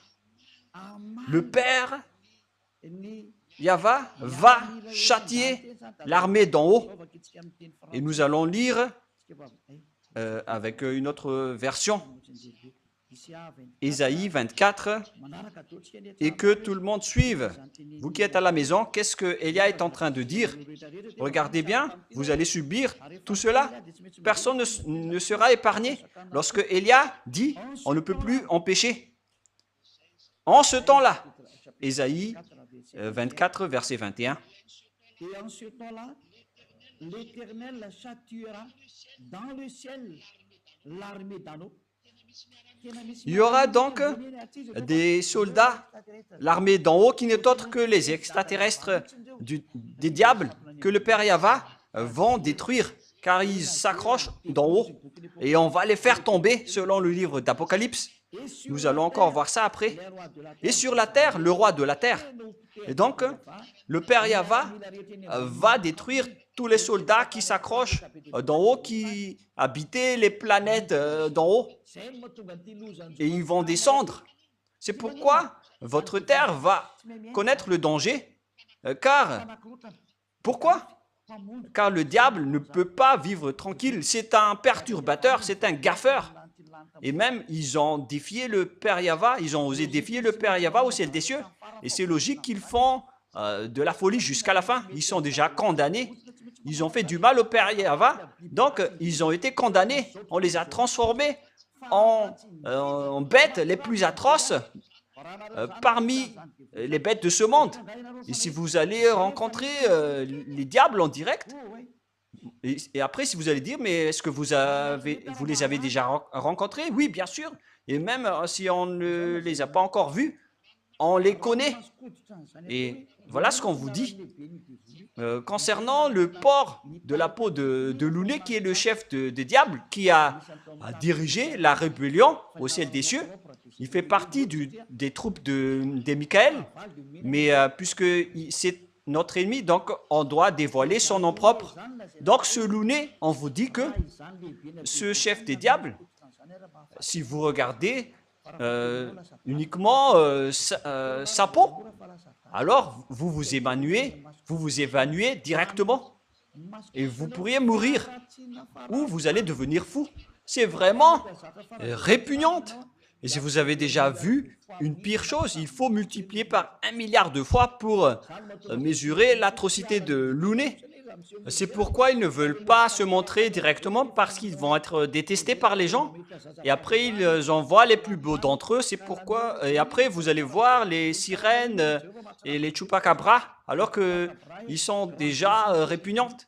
Le Père Yahva va châtier l'armée d'en haut. Et nous allons lire avec une autre version. Ésaïe 24, et que tout le monde suive. Vous qui êtes à la maison, qu'est-ce que Elia est en train de dire? Regardez bien, vous allez subir tout cela. Personne ne sera épargné. Lorsque Elia dit, on ne peut plus en pécher. En ce temps-là, Ésaïe 24, verset 21. Et en ce temps-là, l'Éternel châtiera dans le ciel l'armée d'en haut. Il y aura donc des soldats, l'armée d'en haut, qui n'est autre que les extraterrestres des diables que le Père Yahva vont détruire, car ils s'accrochent d'en haut et on va les faire tomber selon le livre d'Apocalypse. Nous allons encore voir ça après. Et sur la terre, le roi de la terre. Et donc, le Père Yahva va détruire tous les soldats qui s'accrochent d'en haut, qui habitaient les planètes d'en haut. Et ils vont descendre. C'est pourquoi votre terre va connaître le danger. Pourquoi? Car le diable ne peut pas vivre tranquille. C'est un perturbateur, c'est un gaffeur. Et même, ils ont défié le Père Yahva, ils ont osé défier le Père Yahva au ciel des cieux. Et c'est logique qu'ils font de la folie jusqu'à la fin. Ils sont déjà condamnés. Ils ont fait du mal au Père Yahva, donc ils ont été condamnés. On les a transformés en bêtes les plus atroces parmi les bêtes de ce monde. Et si vous allez rencontrer les diables en direct, et après, si vous allez dire, mais est-ce que vous les avez déjà rencontrés? Oui, bien sûr. Et même si on ne les a pas encore vus, on les connaît. Et voilà ce qu'on vous dit. concernant le port de la peau de Louné, qui est le chef des diables, qui a dirigé la rébellion au ciel des cieux. Il fait partie des troupes de Michael, mais puisque c'est notre ennemi, donc on doit dévoiler son nom propre. Donc ce Louné, on vous dit que ce chef des diables, si vous regardez uniquement sa peau, alors vous vous évanouez directement et vous pourriez mourir ou vous allez devenir fou. C'est vraiment répugnante. Et si vous avez déjà vu une pire chose, il faut multiplier par 1 milliard de fois pour mesurer l'atrocité de Louné. C'est pourquoi ils ne veulent pas se montrer directement, parce qu'ils vont être détestés par les gens. Et après, ils envoient les plus beaux d'entre eux. C'est pourquoi. Et après, vous allez voir les sirènes et les chupacabras, alors qu'ils sont déjà répugnantes.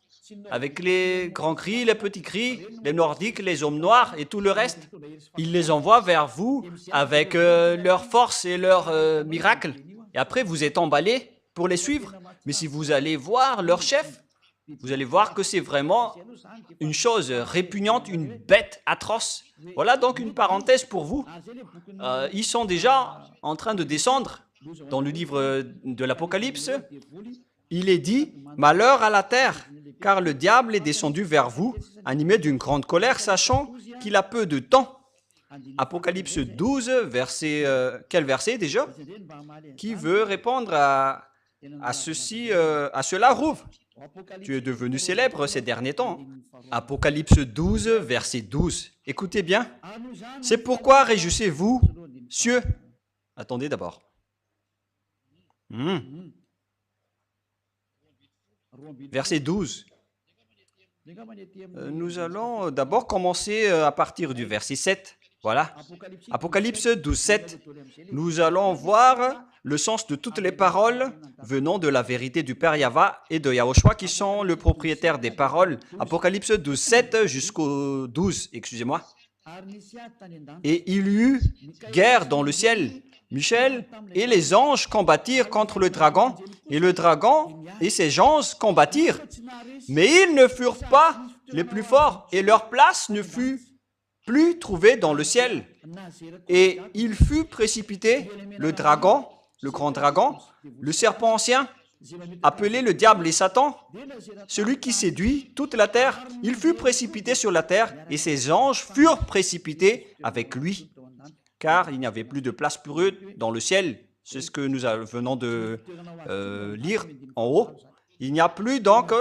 Avec les grands cris, les petits cris, les nordiques, les hommes noirs et tout le reste. Ils les envoient vers vous avec leur force et leur miracle. Et après, vous êtes emballés pour les suivre. Mais si vous allez voir leur chef, vous allez voir que c'est vraiment une chose répugnante, une bête atroce. Voilà donc une parenthèse pour vous. Ils sont déjà en train de descendre dans le livre de l'Apocalypse. Il est dit « Malheur à la terre, car le diable est descendu vers vous, animé d'une grande colère, sachant qu'il a peu de temps. » Apocalypse 12, quel verset déjà? Qui veut répondre à cela, Rouve? Tu es devenu célèbre ces derniers temps. Apocalypse 12, verset 12. Écoutez bien. « C'est pourquoi réjouissez-vous, cieux. » Attendez d'abord. Verset 12. Nous allons d'abord commencer à partir du verset 7. Voilà. Apocalypse 12, 7. Nous allons voir le sens de toutes les paroles venant de la vérité du Père Yahva et de Yahushua qui sont le propriétaire des paroles. Apocalypse 12, 7 jusqu'au 12, excusez-moi. Et il y eut guerre dans le ciel. Michel et les anges combattirent contre le dragon, et le dragon et ses anges combattirent. Mais ils ne furent pas les plus forts, et leur place ne fut plus trouvée dans le ciel. Et il fut précipité, le dragon, le grand dragon, le serpent ancien, appelé le diable et Satan, celui qui séduit toute la terre. Il fut précipité sur la terre, et ses anges furent précipités avec lui. Car il n'y avait plus de place pour eux dans le ciel. C'est ce que nous venons de lire en haut. Il n'y a plus donc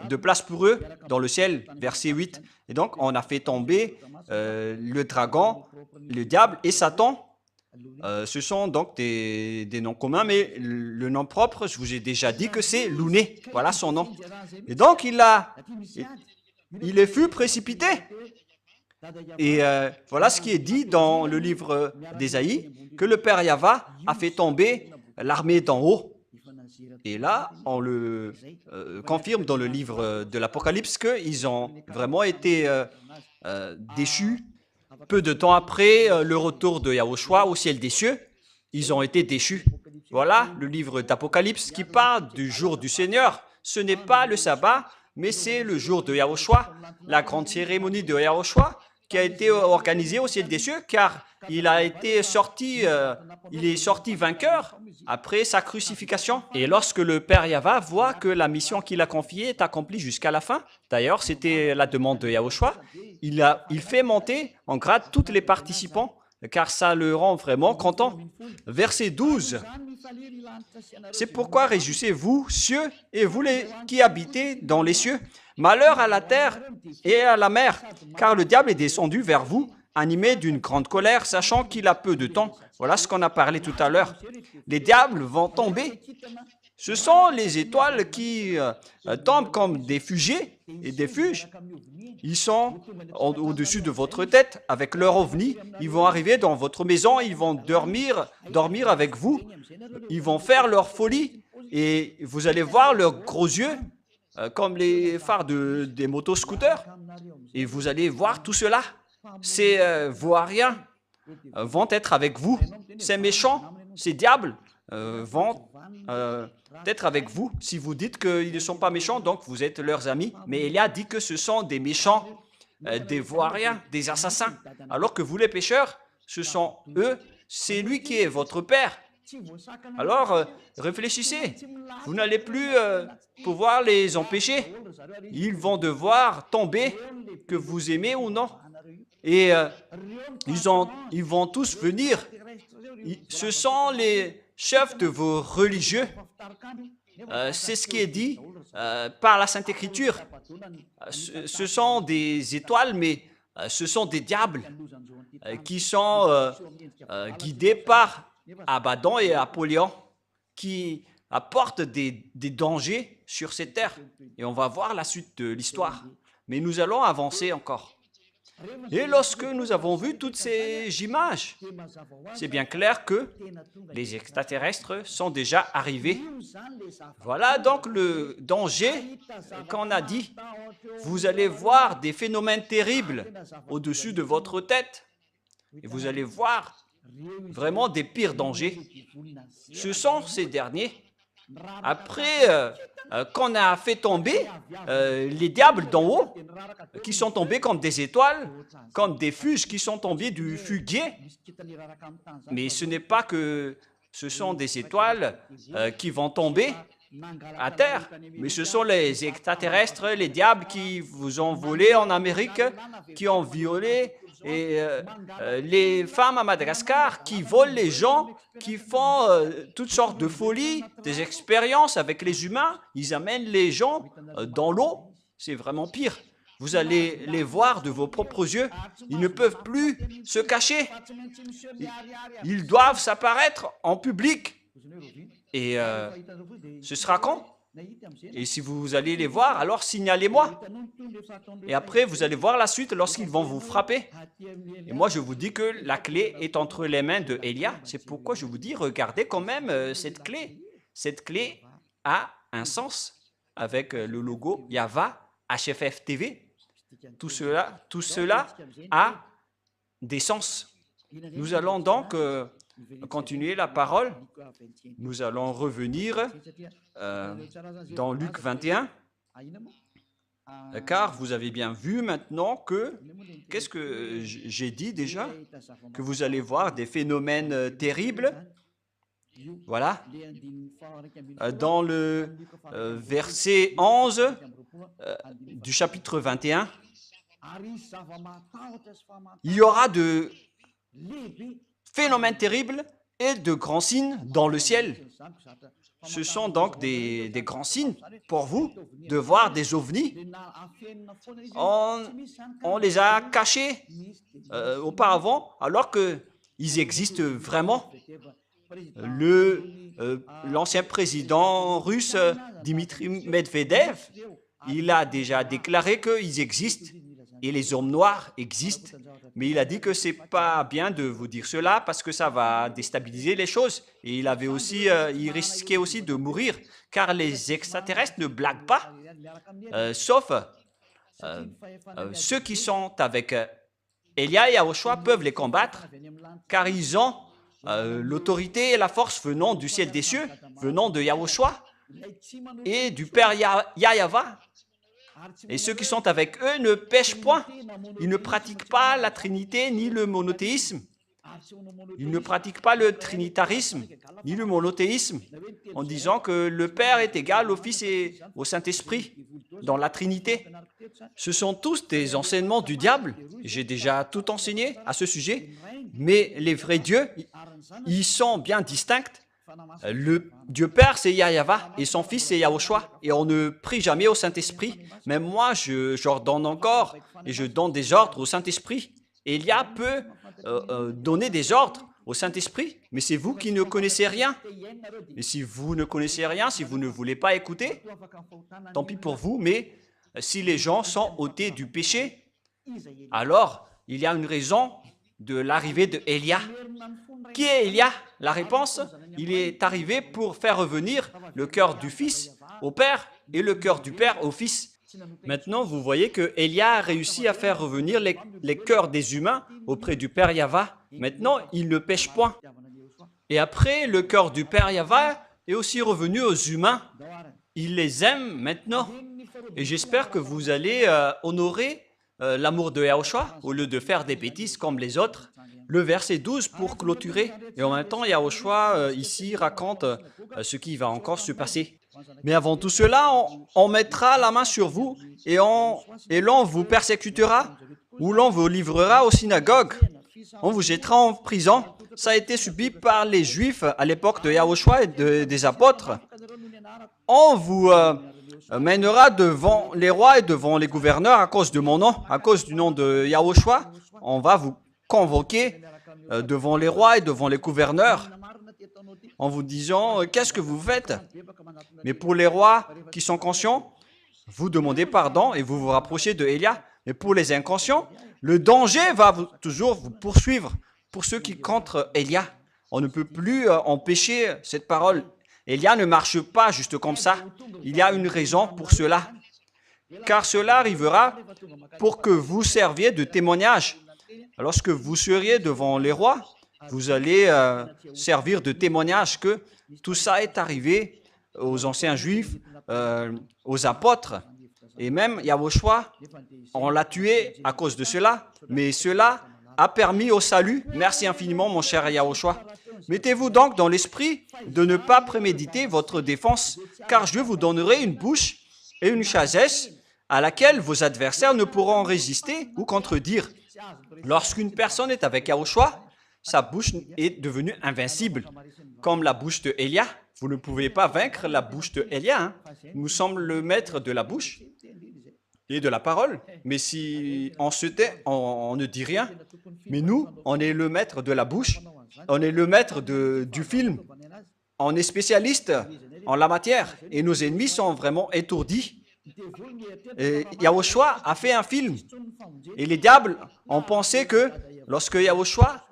de place pour eux dans le ciel, verset 8. Et donc, on a fait tomber le dragon, le diable et Satan. Ce sont donc des noms communs, mais le nom propre, je vous ai déjà dit que c'est Louné. Voilà son nom. Et donc, il fut précipité. Et voilà ce qui est dit dans le livre d'Ésaïe, que le Père Yahva a fait tomber l'armée d'en haut. Et là, on le confirme dans le livre de l'Apocalypse qu'ils ont vraiment été déchus. Peu de temps après le retour de Yahushua au ciel des cieux, ils ont été déchus. Voilà le livre d'Apocalypse qui parle du jour du Seigneur. Ce n'est pas le sabbat, mais c'est le jour de Yahushua, la grande cérémonie de Yahushua qui a été organisée au ciel des cieux, car il est sorti vainqueur après sa crucifixion. Et lorsque le Père Yahva voit que la mission qu'il a confiée est accomplie jusqu'à la fin, d'ailleurs c'était la demande de Yahushua, il fait monter en grade tous les participants, car ça le rend vraiment content. Verset 12. C'est pourquoi réjouissez-vous, cieux, et vous qui habitez dans les cieux. Malheur à la terre et à la mer, car le diable est descendu vers vous, animé d'une grande colère, sachant qu'il a peu de temps. Voilà ce qu'on a parlé tout à l'heure. Les diables vont tomber. Ce sont les étoiles qui tombent comme des fusées et des fuges. Ils sont au-dessus de votre tête avec leur ovni. Ils vont arriver dans votre maison, ils vont dormir avec vous. Ils vont faire leur folie et vous allez voir leurs gros yeux comme les phares des motoscooters. Et vous allez voir tout cela. Ces voiriens vont être avec vous. Ces méchants, ces diables vont être avec vous si vous dites qu'ils ne sont pas méchants, donc vous êtes leurs amis. Mais Élia dit que ce sont des méchants, des voiriens, des assassins, alors que vous les pécheurs, ce sont eux, c'est lui qui est votre père. Alors, réfléchissez, vous n'allez plus pouvoir les empêcher. Ils vont devoir tomber, que vous aimez ou non. Et ils vont tous venir. Ce sont les chefs de vos religieux. C'est ce qui est dit par la Sainte Écriture. Ce sont des étoiles, mais ce sont des diables qui sont guidés par Abaddon et Apollyon, qui apportent des dangers sur cette terre. Et on va voir la suite de l'histoire. Mais nous allons avancer encore. Et lorsque nous avons vu toutes ces images, c'est bien clair que les extraterrestres sont déjà arrivés. Voilà donc le danger qu'on a dit. Vous allez voir des phénomènes terribles au-dessus de votre tête. Et vous allez voir vraiment des pires dangers. Ce sont ces derniers. Après qu'on a fait tomber les diables d'en haut, qui sont tombés comme des étoiles, comme des fuges qui sont tombés du figuier. Mais ce n'est pas que ce sont des étoiles qui vont tomber à terre, mais ce sont les extraterrestres, les diables qui vous ont volé en Amérique, qui ont violé, et les femmes à Madagascar qui volent les gens, qui font toutes sortes de folies, des expériences avec les humains. Ils amènent les gens dans l'eau. C'est vraiment pire. Vous allez les voir de vos propres yeux. Ils ne peuvent plus se cacher. Ils doivent s'apparaître en public. Et ce sera quand? Et si vous allez les voir, alors signalez-moi. Et après, vous allez voir la suite lorsqu'ils vont vous frapper. Et moi, je vous dis que la clé est entre les mains de Élia. C'est pourquoi je vous dis, regardez quand même cette clé. Cette clé a un sens avec le logo Yahva, HFF TV. Tout cela a des sens. Nous allons donc continuer la parole. Nous allons revenir dans Luc 21, car vous avez bien vu maintenant que, qu'est-ce que j'ai dit déjà? Que vous allez voir des phénomènes terribles. Voilà. Dans le verset 11 du chapitre 21, il y aura de phénomènes terribles et de grands signes dans le ciel. Ce sont donc des grands signes pour vous de voir des ovnis. On les a cachés auparavant alors qu'ils existent vraiment. L'ancien président russe Dmitri Medvedev, il a déjà déclaré qu'ils existent et les hommes noirs existent. Mais il a dit que ce n'est pas bien de vous dire cela parce que ça va déstabiliser les choses. Et il risquait aussi de mourir car les extraterrestres ne blaguent pas, sauf ceux qui sont avec Élia et Yahushua peuvent les combattre car ils ont l'autorité et la force venant du ciel des cieux, venant de Yahushua et du Père Yahva. Et ceux qui sont avec eux ne pêchent point. Ils ne pratiquent pas la Trinité ni le monothéisme. Ils ne pratiquent pas le trinitarisme ni le monothéisme en disant que le Père est égal au Fils et au Saint-Esprit dans la Trinité. Ce sont tous des enseignements du diable. J'ai déjà tout enseigné à ce sujet. Mais les vrais dieux, ils sont bien distincts. Le Dieu Père, c'est Yahva, et son Fils, c'est Yahushua. Et on ne prie jamais au Saint-Esprit. Même moi, j'ordonne encore, et je donne des ordres au Saint-Esprit. Élia peut donner des ordres au Saint-Esprit, mais c'est vous qui ne connaissez rien. Et si vous ne connaissez rien, si vous ne voulez pas écouter, tant pis pour vous, mais si les gens sont ôtés du péché, alors il y a une raison de l'arrivée de Élia. Qui est Élia? La réponse, il est arrivé pour faire revenir le cœur du Fils au Père et le cœur du Père au Fils. Maintenant, vous voyez que Élia a réussi à faire revenir les cœurs des humains auprès du Père Yahva. Maintenant, il ne pêche point. Et après, le cœur du Père Yahweh est aussi revenu aux humains. Il les aime maintenant. Et j'espère que vous allez honorer l'amour de Yahushua au lieu de faire des bêtises comme les autres. Le verset 12 pour clôturer. Et en même temps, Yahushua ici raconte ce qui va encore se passer. Mais avant tout cela, on mettra la main sur vous et l'on vous persécutera ou l'on vous livrera aux synagogues. On vous jettera en prison. Ça a été subi par les Juifs à l'époque de Yahushua et des apôtres. On vous mènera devant les rois et devant les gouverneurs à cause de mon nom, à cause du nom de Yahushua. On va vous convoquer devant les rois et devant les gouverneurs en vous disant « Qu'est-ce que vous faites ?» Mais pour les rois qui sont conscients, vous demandez pardon et vous vous rapprochez de Élia. Mais pour les inconscients, le danger va toujours vous poursuivre. Pour ceux qui contre Élia, on ne peut plus empêcher cette parole. Élia ne marche pas juste comme ça. Il y a une raison pour cela. Car cela arrivera pour que vous serviez de témoignage. Lorsque vous seriez devant les rois, vous allez servir de témoignage que tout ça est arrivé aux anciens juifs, aux apôtres. Et même Yahushua, on l'a tué à cause de cela, mais cela a permis au salut. Merci infiniment, mon cher Yahushua. Mettez-vous donc dans l'esprit de ne pas préméditer votre défense, car je vous donnerai une bouche et une sagesse à laquelle vos adversaires ne pourront résister ou contredire. Lorsqu'une personne est avec Yahushua, sa bouche est devenue invincible, comme la bouche de Élia. Vous ne pouvez pas vaincre la bouche de Élia. Hein. Nous sommes le maître de la bouche et de la parole. Mais si on se tait, on ne dit rien. Mais nous, on est le maître de la bouche. On est le maître du film. On est spécialiste en la matière. Et nos ennemis sont vraiment étourdis. Et Yahushua a fait un film. Et les diables ont pensé que lorsque Yahushua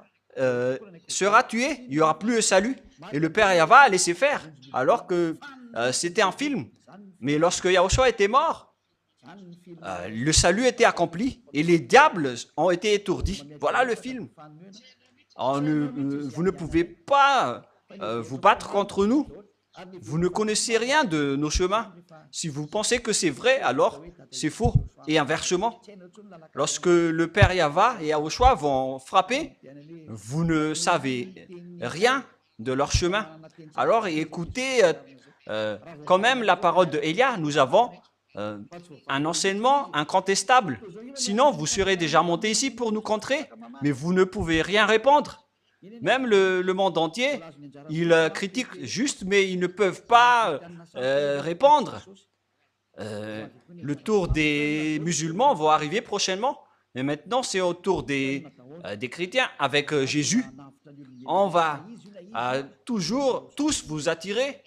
sera tué, il n'y aura plus de salut. Et le Père Yahweh a laissé faire, alors que c'était un film. Mais lorsque Yahushua était mort, le salut était accompli et les diables ont été étourdis. Voilà le film. Vous ne pouvez pas vous battre contre nous. Vous ne connaissez rien de nos chemins. Si vous pensez que c'est vrai, alors c'est faux. Et inversement, lorsque le Père Yahweh et Yahushua vont frapper, vous ne savez rien de leur chemin. Alors écoutez quand même la parole de Élia. Nous avons un enseignement incontestable. Sinon, vous serez déjà monté ici pour nous contrer, mais vous ne pouvez rien répondre. Même le monde entier, ils critiquent juste, mais ils ne peuvent pas répondre. Le tour des musulmans va arriver prochainement, mais maintenant c'est au tour des chrétiens avec Jésus. On va toujours tous vous attirer,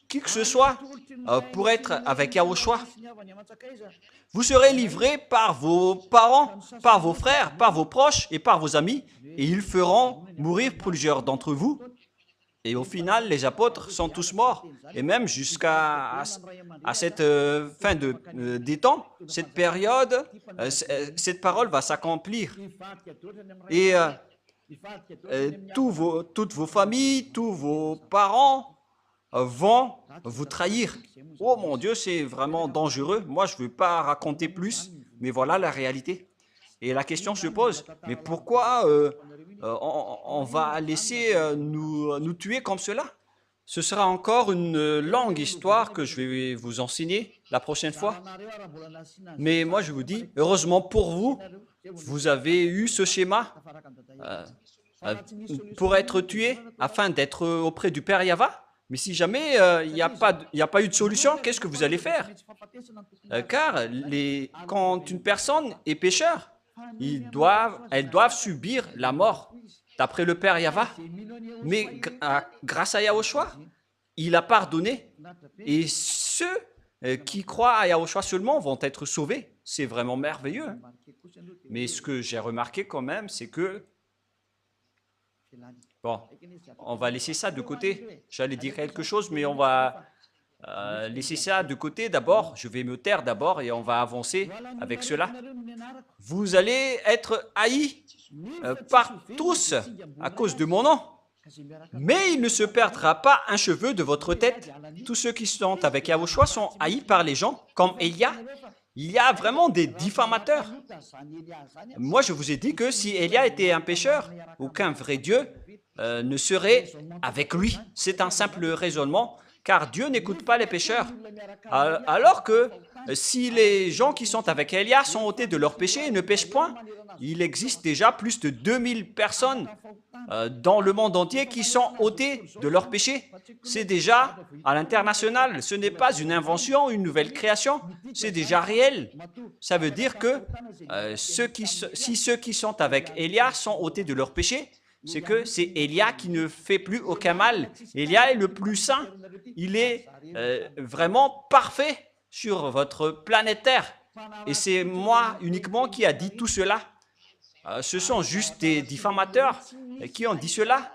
qui que ce soit, pour être avec Yahushua. Vous serez livrés par vos parents, par vos frères, par vos proches et par vos amis, et ils feront mourir plusieurs d'entre vous. Et au final, les apôtres sont tous morts. Et même jusqu'à cette fin des temps, cette période, cette parole va s'accomplir. Et toutes vos familles, tous vos parents vont vous trahir. Oh mon Dieu, c'est vraiment dangereux. Moi, je ne veux pas raconter plus, mais voilà la réalité. Et la question se pose, mais pourquoi on va laisser nous tuer comme cela? Ce sera encore une longue histoire que je vais vous enseigner la prochaine fois. Mais moi, je vous dis, heureusement pour vous, vous avez eu ce schéma pour être tué afin d'être auprès du Père Yahweh. Mais si jamais il n'y a pas eu de solution, qu'est-ce que vous allez faire? Car quand une personne est pécheur, elles doivent subir la mort, d'après le Père Yahweh. Mais grâce à Yahushua, il a pardonné. Et ceux qui croient à Yahushua seulement vont être sauvés. C'est vraiment merveilleux. Hein? Mais ce que j'ai remarqué quand même, c'est que... Bon, on va laisser ça de côté. J'allais dire quelque chose, mais on va laisser ça de côté d'abord. Je vais me taire d'abord et on va avancer avec cela. Vous allez être haïs par tous à cause de mon nom. Mais il ne se perdra pas un cheveu de votre tête. Tous ceux qui sont avec Yahushua sont haïs par les gens, comme Élia. Il y a vraiment des diffamateurs. Moi, je vous ai dit que si Élia était un pécheur, aucun vrai Dieu ne serait avec lui. C'est un simple raisonnement, car Dieu n'écoute pas les pécheurs. Alors que si les gens qui sont avec Élia sont ôtés de leurs péchés et ne pêchent point, il existe déjà plus de 2000 personnes dans le monde entier qui sont ôtés de leurs péchés. C'est déjà à l'international. Ce n'est pas une invention, une nouvelle création. C'est déjà réel. Ça veut dire que si ceux qui sont avec Élia sont ôtés de leurs péchés, c'est que c'est Élia qui ne fait plus aucun mal. Élia est le plus saint. Il est vraiment parfait sur votre planète Terre. Et c'est moi uniquement qui a dit tout cela. Ce sont juste des diffamateurs qui ont dit cela.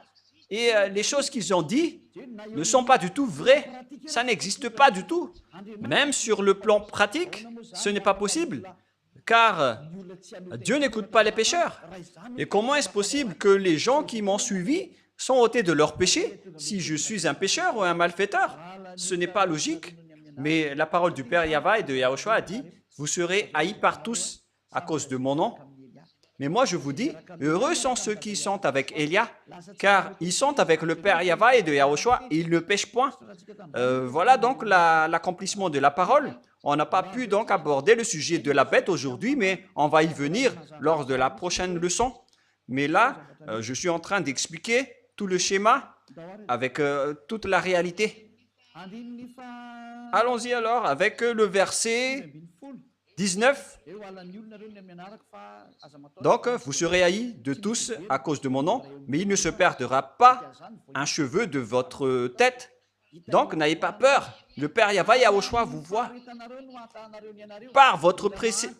Et les choses qu'ils ont dit ne sont pas du tout vraies. Ça n'existe pas du tout. Même sur le plan pratique, ce n'est pas possible. Car Dieu n'écoute pas les pécheurs. Et comment est-ce possible que les gens qui m'ont suivi sont ôtés de leurs péchés si je suis un pécheur ou un malfaiteur? Ce n'est pas logique. Mais la parole du Père Yahva et de Yahushua a dit, vous serez haïs par tous à cause de mon nom. Mais moi, je vous dis, heureux sont ceux qui sont avec Élia, car ils sont avec le Père Yahva et de Yahushua et ils ne pêchent point. Voilà donc l'accomplissement de la parole. On n'a pas pu donc aborder le sujet de la bête aujourd'hui, mais on va y venir lors de la prochaine leçon. Mais là, je suis en train d'expliquer tout le schéma avec toute la réalité. Allons-y alors avec le verset 19. Donc, vous serez haïs de tous à cause de mon nom, mais il ne se perdra pas un cheveu de votre tête. Donc, n'ayez pas peur. Le Père Yahva Yahushua vous voit. Par votre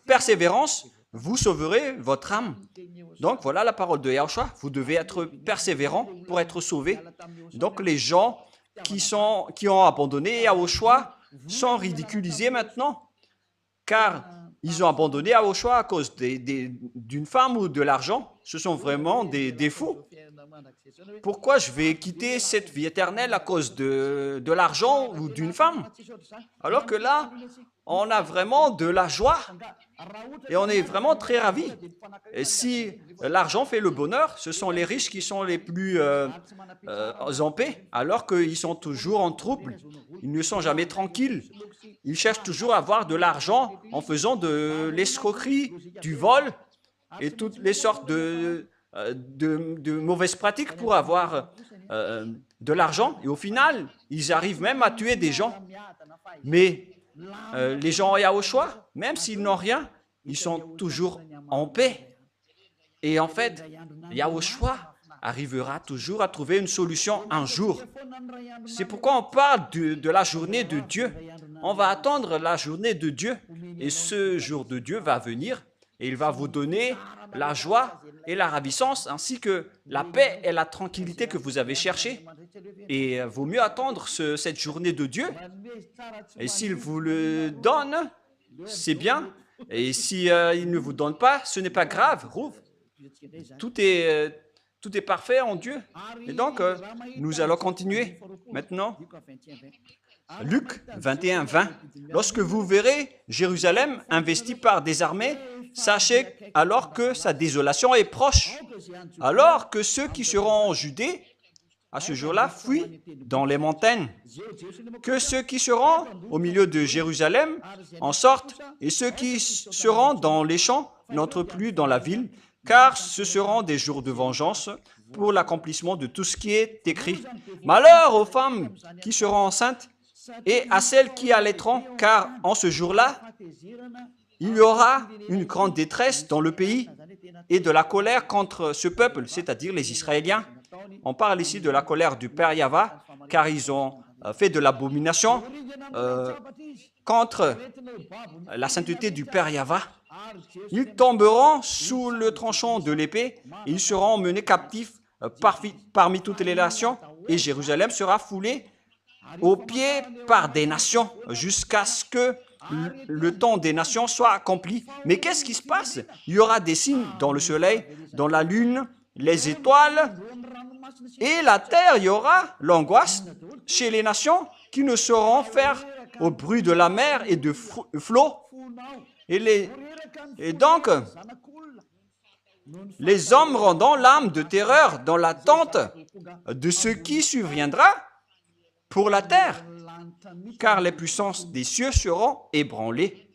persévérance, vous sauverez votre âme. Donc, voilà la parole de Yahushua. Vous devez être persévérant pour être sauvé. Donc, les gens qui ont abandonné Yahushua sont ridiculisés maintenant, car ils ont abandonné Yahushua à cause d'une femme ou de l'argent. Ce sont vraiment des fous. Pourquoi je vais quitter cette vie éternelle à cause de l'argent ou d'une femme? Alors que là, on a vraiment de la joie et on est vraiment très ravis. Et si l'argent fait le bonheur, ce sont les riches qui sont les plus en paix, alors qu'ils sont toujours en trouble. Ils ne sont jamais tranquilles. Ils cherchent toujours à avoir de l'argent en faisant de l'escroquerie, du vol et toutes les sortes de mauvaises pratiques pour avoir de l'argent. Et au final, ils arrivent même à tuer des gens. Mais les gens à Yahushua, même s'ils n'ont rien, ils sont toujours en paix. Et en fait, Yahushua arrivera toujours à trouver une solution un jour. C'est pourquoi on parle de la journée de Dieu. On va attendre la journée de Dieu. Et ce jour de Dieu va venir et il va vous donner la joie et la ravissance, ainsi que la paix et la tranquillité que vous avez cherchées. Et il vaut mieux attendre cette journée de Dieu. Et s'il vous le donne, c'est bien. Et si il ne vous donne pas, ce n'est pas grave. Tout est parfait en Dieu. Et donc, nous allons continuer maintenant. Luc 21, 20. Lorsque vous verrez Jérusalem investie par des armées, sachez alors que sa désolation est proche. Alors que ceux qui seront en Judée, à ce jour-là, fuient dans les montagnes. Que ceux qui seront au milieu de Jérusalem en sortent, et ceux qui seront dans les champs n'entrent plus dans la ville, car ce seront des jours de vengeance pour l'accomplissement de tout ce qui est écrit. Malheur aux femmes qui seront enceintes et à celles qui allaiteront, car en ce jour-là, il y aura une grande détresse dans le pays et de la colère contre ce peuple, c'est-à-dire les Israéliens. On parle ici de la colère du Père Yahva, car ils ont fait de l'abomination contre la sainteté du Père Yahva. Ils tomberont sous le tranchant de l'épée et ils seront menés captifs parmi toutes les nations, et Jérusalem sera foulée aux pieds par des nations jusqu'à ce que le temps des nations soit accompli. Mais qu'est-ce qui se passe? Il y aura des signes dans le soleil, dans la lune, les étoiles, Et la terre, il y aura l'angoisse chez les nations qui ne sauront faire au bruit de la mer et de flots. Et donc, les hommes rendront l'âme de terreur dans l'attente de ce qui surviendra pour la terre, car les puissances des cieux seront ébranlées.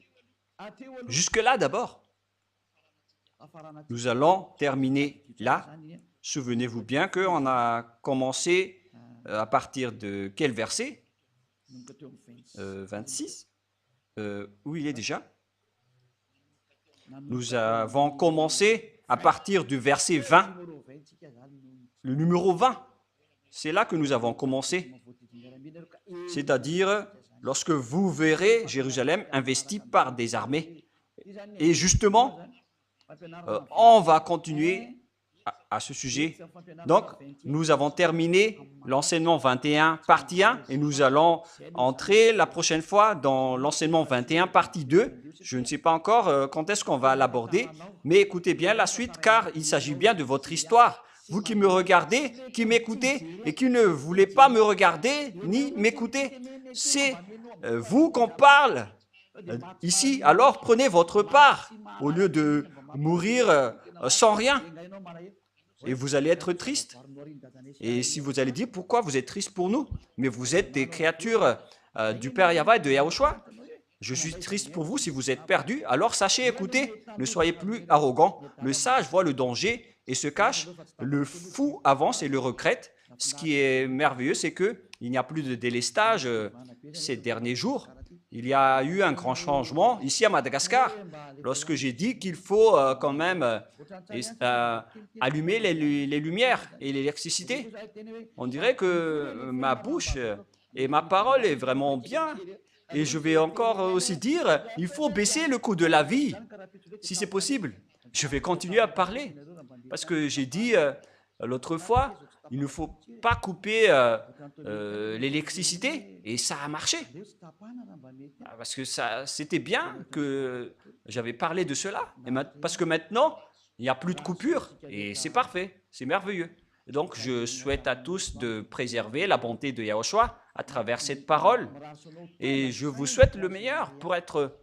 Jusque-là d'abord. Nous allons terminer là. Souvenez-vous bien qu'on a commencé à partir de quel verset 26. Où il est déjà? Nous avons commencé à partir du verset 20. Le numéro 20. C'est là que nous avons commencé. C'est-à-dire, lorsque vous verrez Jérusalem investie par des armées. Et justement, on va continuer à ce sujet. Donc, nous avons terminé l'enseignement 21, partie 1, et nous allons entrer la prochaine fois dans l'enseignement 21, partie 2. Je ne sais pas encore quand est-ce qu'on va l'aborder, mais écoutez bien la suite, car il s'agit bien de votre histoire. Vous qui me regardez, qui m'écoutez, et qui ne voulez pas me regarder ni m'écouter, c'est vous qu'on parle ici. Alors, prenez votre part, au lieu de mourir sans rien. Et vous allez être triste. Et si vous allez dire, pourquoi vous êtes triste pour nous? Mais vous êtes des créatures du Père Yahweh et de Yahushua. Je suis triste pour vous si vous êtes perdus. Alors sachez, écoutez, ne soyez plus arrogants. Le sage voit le danger et se cache. Le fou avance et le regrette. Ce qui est merveilleux, c'est qu'il n'y a plus de délestage ces derniers jours. Il y a eu un grand changement ici à Madagascar, lorsque j'ai dit qu'il faut quand même allumer les lumières et l'électricité. On dirait que ma bouche et ma parole est vraiment bien. Et je vais encore aussi dire, il faut baisser le coût de la vie, si c'est possible. Je vais continuer à parler, parce que j'ai dit l'autre fois, il ne faut pas couper l'électricité, et ça a marché. Parce que c'était bien que j'avais parlé de cela, parce que maintenant, il n'y a plus de coupure, et c'est parfait, c'est merveilleux. Donc, je souhaite à tous de préserver la bonté de Yahushua à travers cette parole, et je vous souhaite le meilleur pour être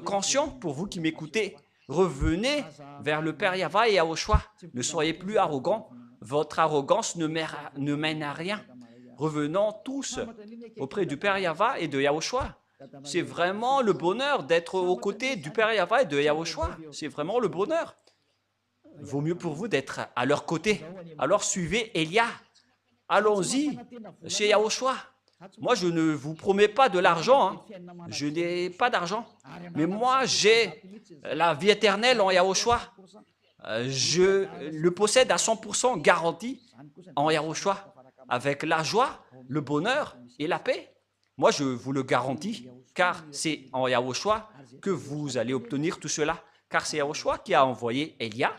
conscient, pour vous qui m'écoutez. Revenez vers le Père Yahweh et Yahushua. Ne soyez plus arrogants. Votre arrogance ne mène à rien. Revenons tous auprès du Père Yahweh et de Yahushua. C'est vraiment le bonheur d'être aux côtés du Père Yahweh et de Yahushua. C'est vraiment le bonheur. Vaut mieux pour vous d'être à leur côté. Alors suivez Elia. Allons-y chez Yahushua. Moi, je ne vous promets pas de l'argent. Hein. Je n'ai pas d'argent. Mais moi, j'ai la vie éternelle en Yahushua. Je le possède à 100% garanti en Yahushua, avec la joie, le bonheur et la paix. Moi, je vous le garantis, car c'est en Yahushua que vous allez obtenir tout cela. Car c'est Yahushua qui a envoyé Elia,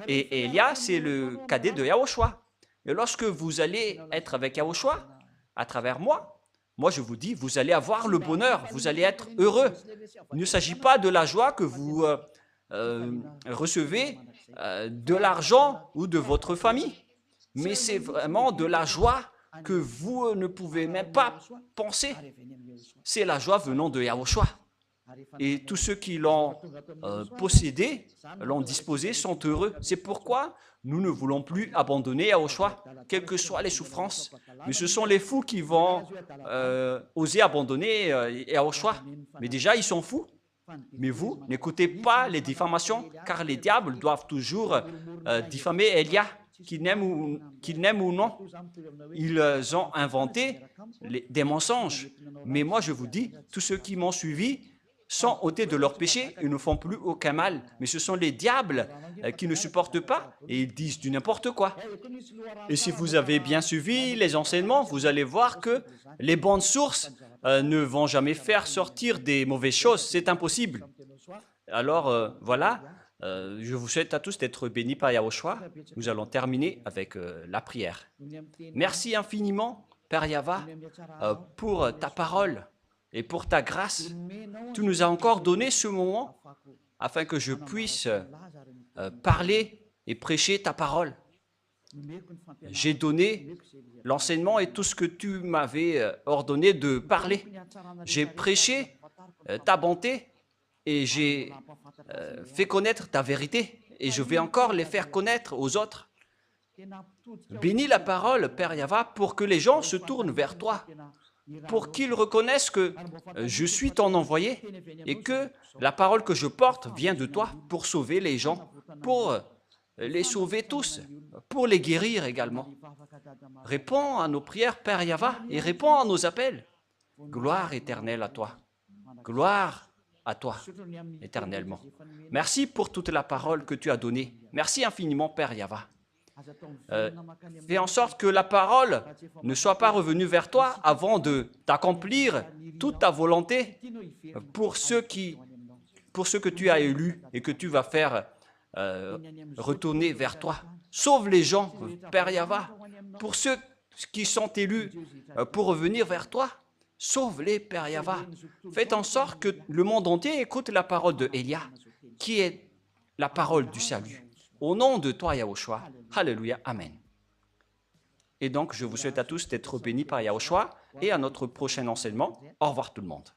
et Elia, c'est le cadet de Yahushua. Et lorsque vous allez être avec Yahushua, à travers moi, je vous dis, vous allez avoir le bonheur, vous allez être heureux. Il ne s'agit pas de la joie que vous recevez de l'argent ou de votre famille, mais c'est vraiment de la joie que vous ne pouvez même pas penser. C'est la joie venant de Yahushua. Et tous ceux qui l'ont possédé, l'ont disposé, sont heureux. C'est pourquoi nous ne voulons plus abandonner Yahushua, quelles que soient les souffrances. Mais ce sont les fous qui vont oser abandonner Yahushua. Mais déjà, ils sont fous. Mais vous, n'écoutez pas les diffamations, car les diables doivent toujours diffamer Elia, qu'ils n'aiment ou non. Ils ont inventé des mensonges. Mais moi, je vous dis, tous ceux qui m'ont suivi sont ôtés de leur péché, ils ne font plus aucun mal. Mais ce sont les diables qui ne supportent pas et ils disent du n'importe quoi. Et si vous avez bien suivi les enseignements, vous allez voir que les bonnes sources ne vont jamais faire sortir des mauvaises choses. C'est impossible. Alors, voilà, je vous souhaite à tous d'être bénis par Yahushua. Nous allons terminer avec la prière. Merci infiniment, Père Yahweh, pour ta parole et pour ta grâce. Tu nous as encore donné ce moment afin que je puisse parler et prêcher ta parole. j'ai donné l'enseignement et tout ce que tu m'avais ordonné de parler. J'ai prêché ta bonté et j'ai fait connaître ta vérité et je vais encore les faire connaître aux autres. Bénis la parole, Père Yahva, pour que les gens se tournent vers toi, pour qu'ils reconnaissent que je suis ton envoyé et que la parole que je porte vient de toi pour sauver les gens, pour les sauver tous, pour les guérir également. Réponds à nos prières, Père Yahva, et réponds à nos appels. Gloire éternelle à toi. Gloire à toi, éternellement. Merci pour toute la parole que tu as donnée. Merci infiniment, Père Yahva. Fais en sorte que la parole ne soit pas revenue vers toi avant de t'accomplir toute ta volonté pour ceux que tu as élus et que tu vas faire retourner vers toi. Sauve les gens, Père Yahva. Pour ceux qui sont élus pour revenir vers toi, sauve-les, Père Yahva. Faites en sorte que le monde entier écoute la parole de Élia, qui est la parole du salut. Au nom de toi, Yahushua. Alléluia. Amen. Et donc, je vous souhaite à tous d'être bénis par Yahushua et à notre prochain enseignement. Au revoir tout le monde.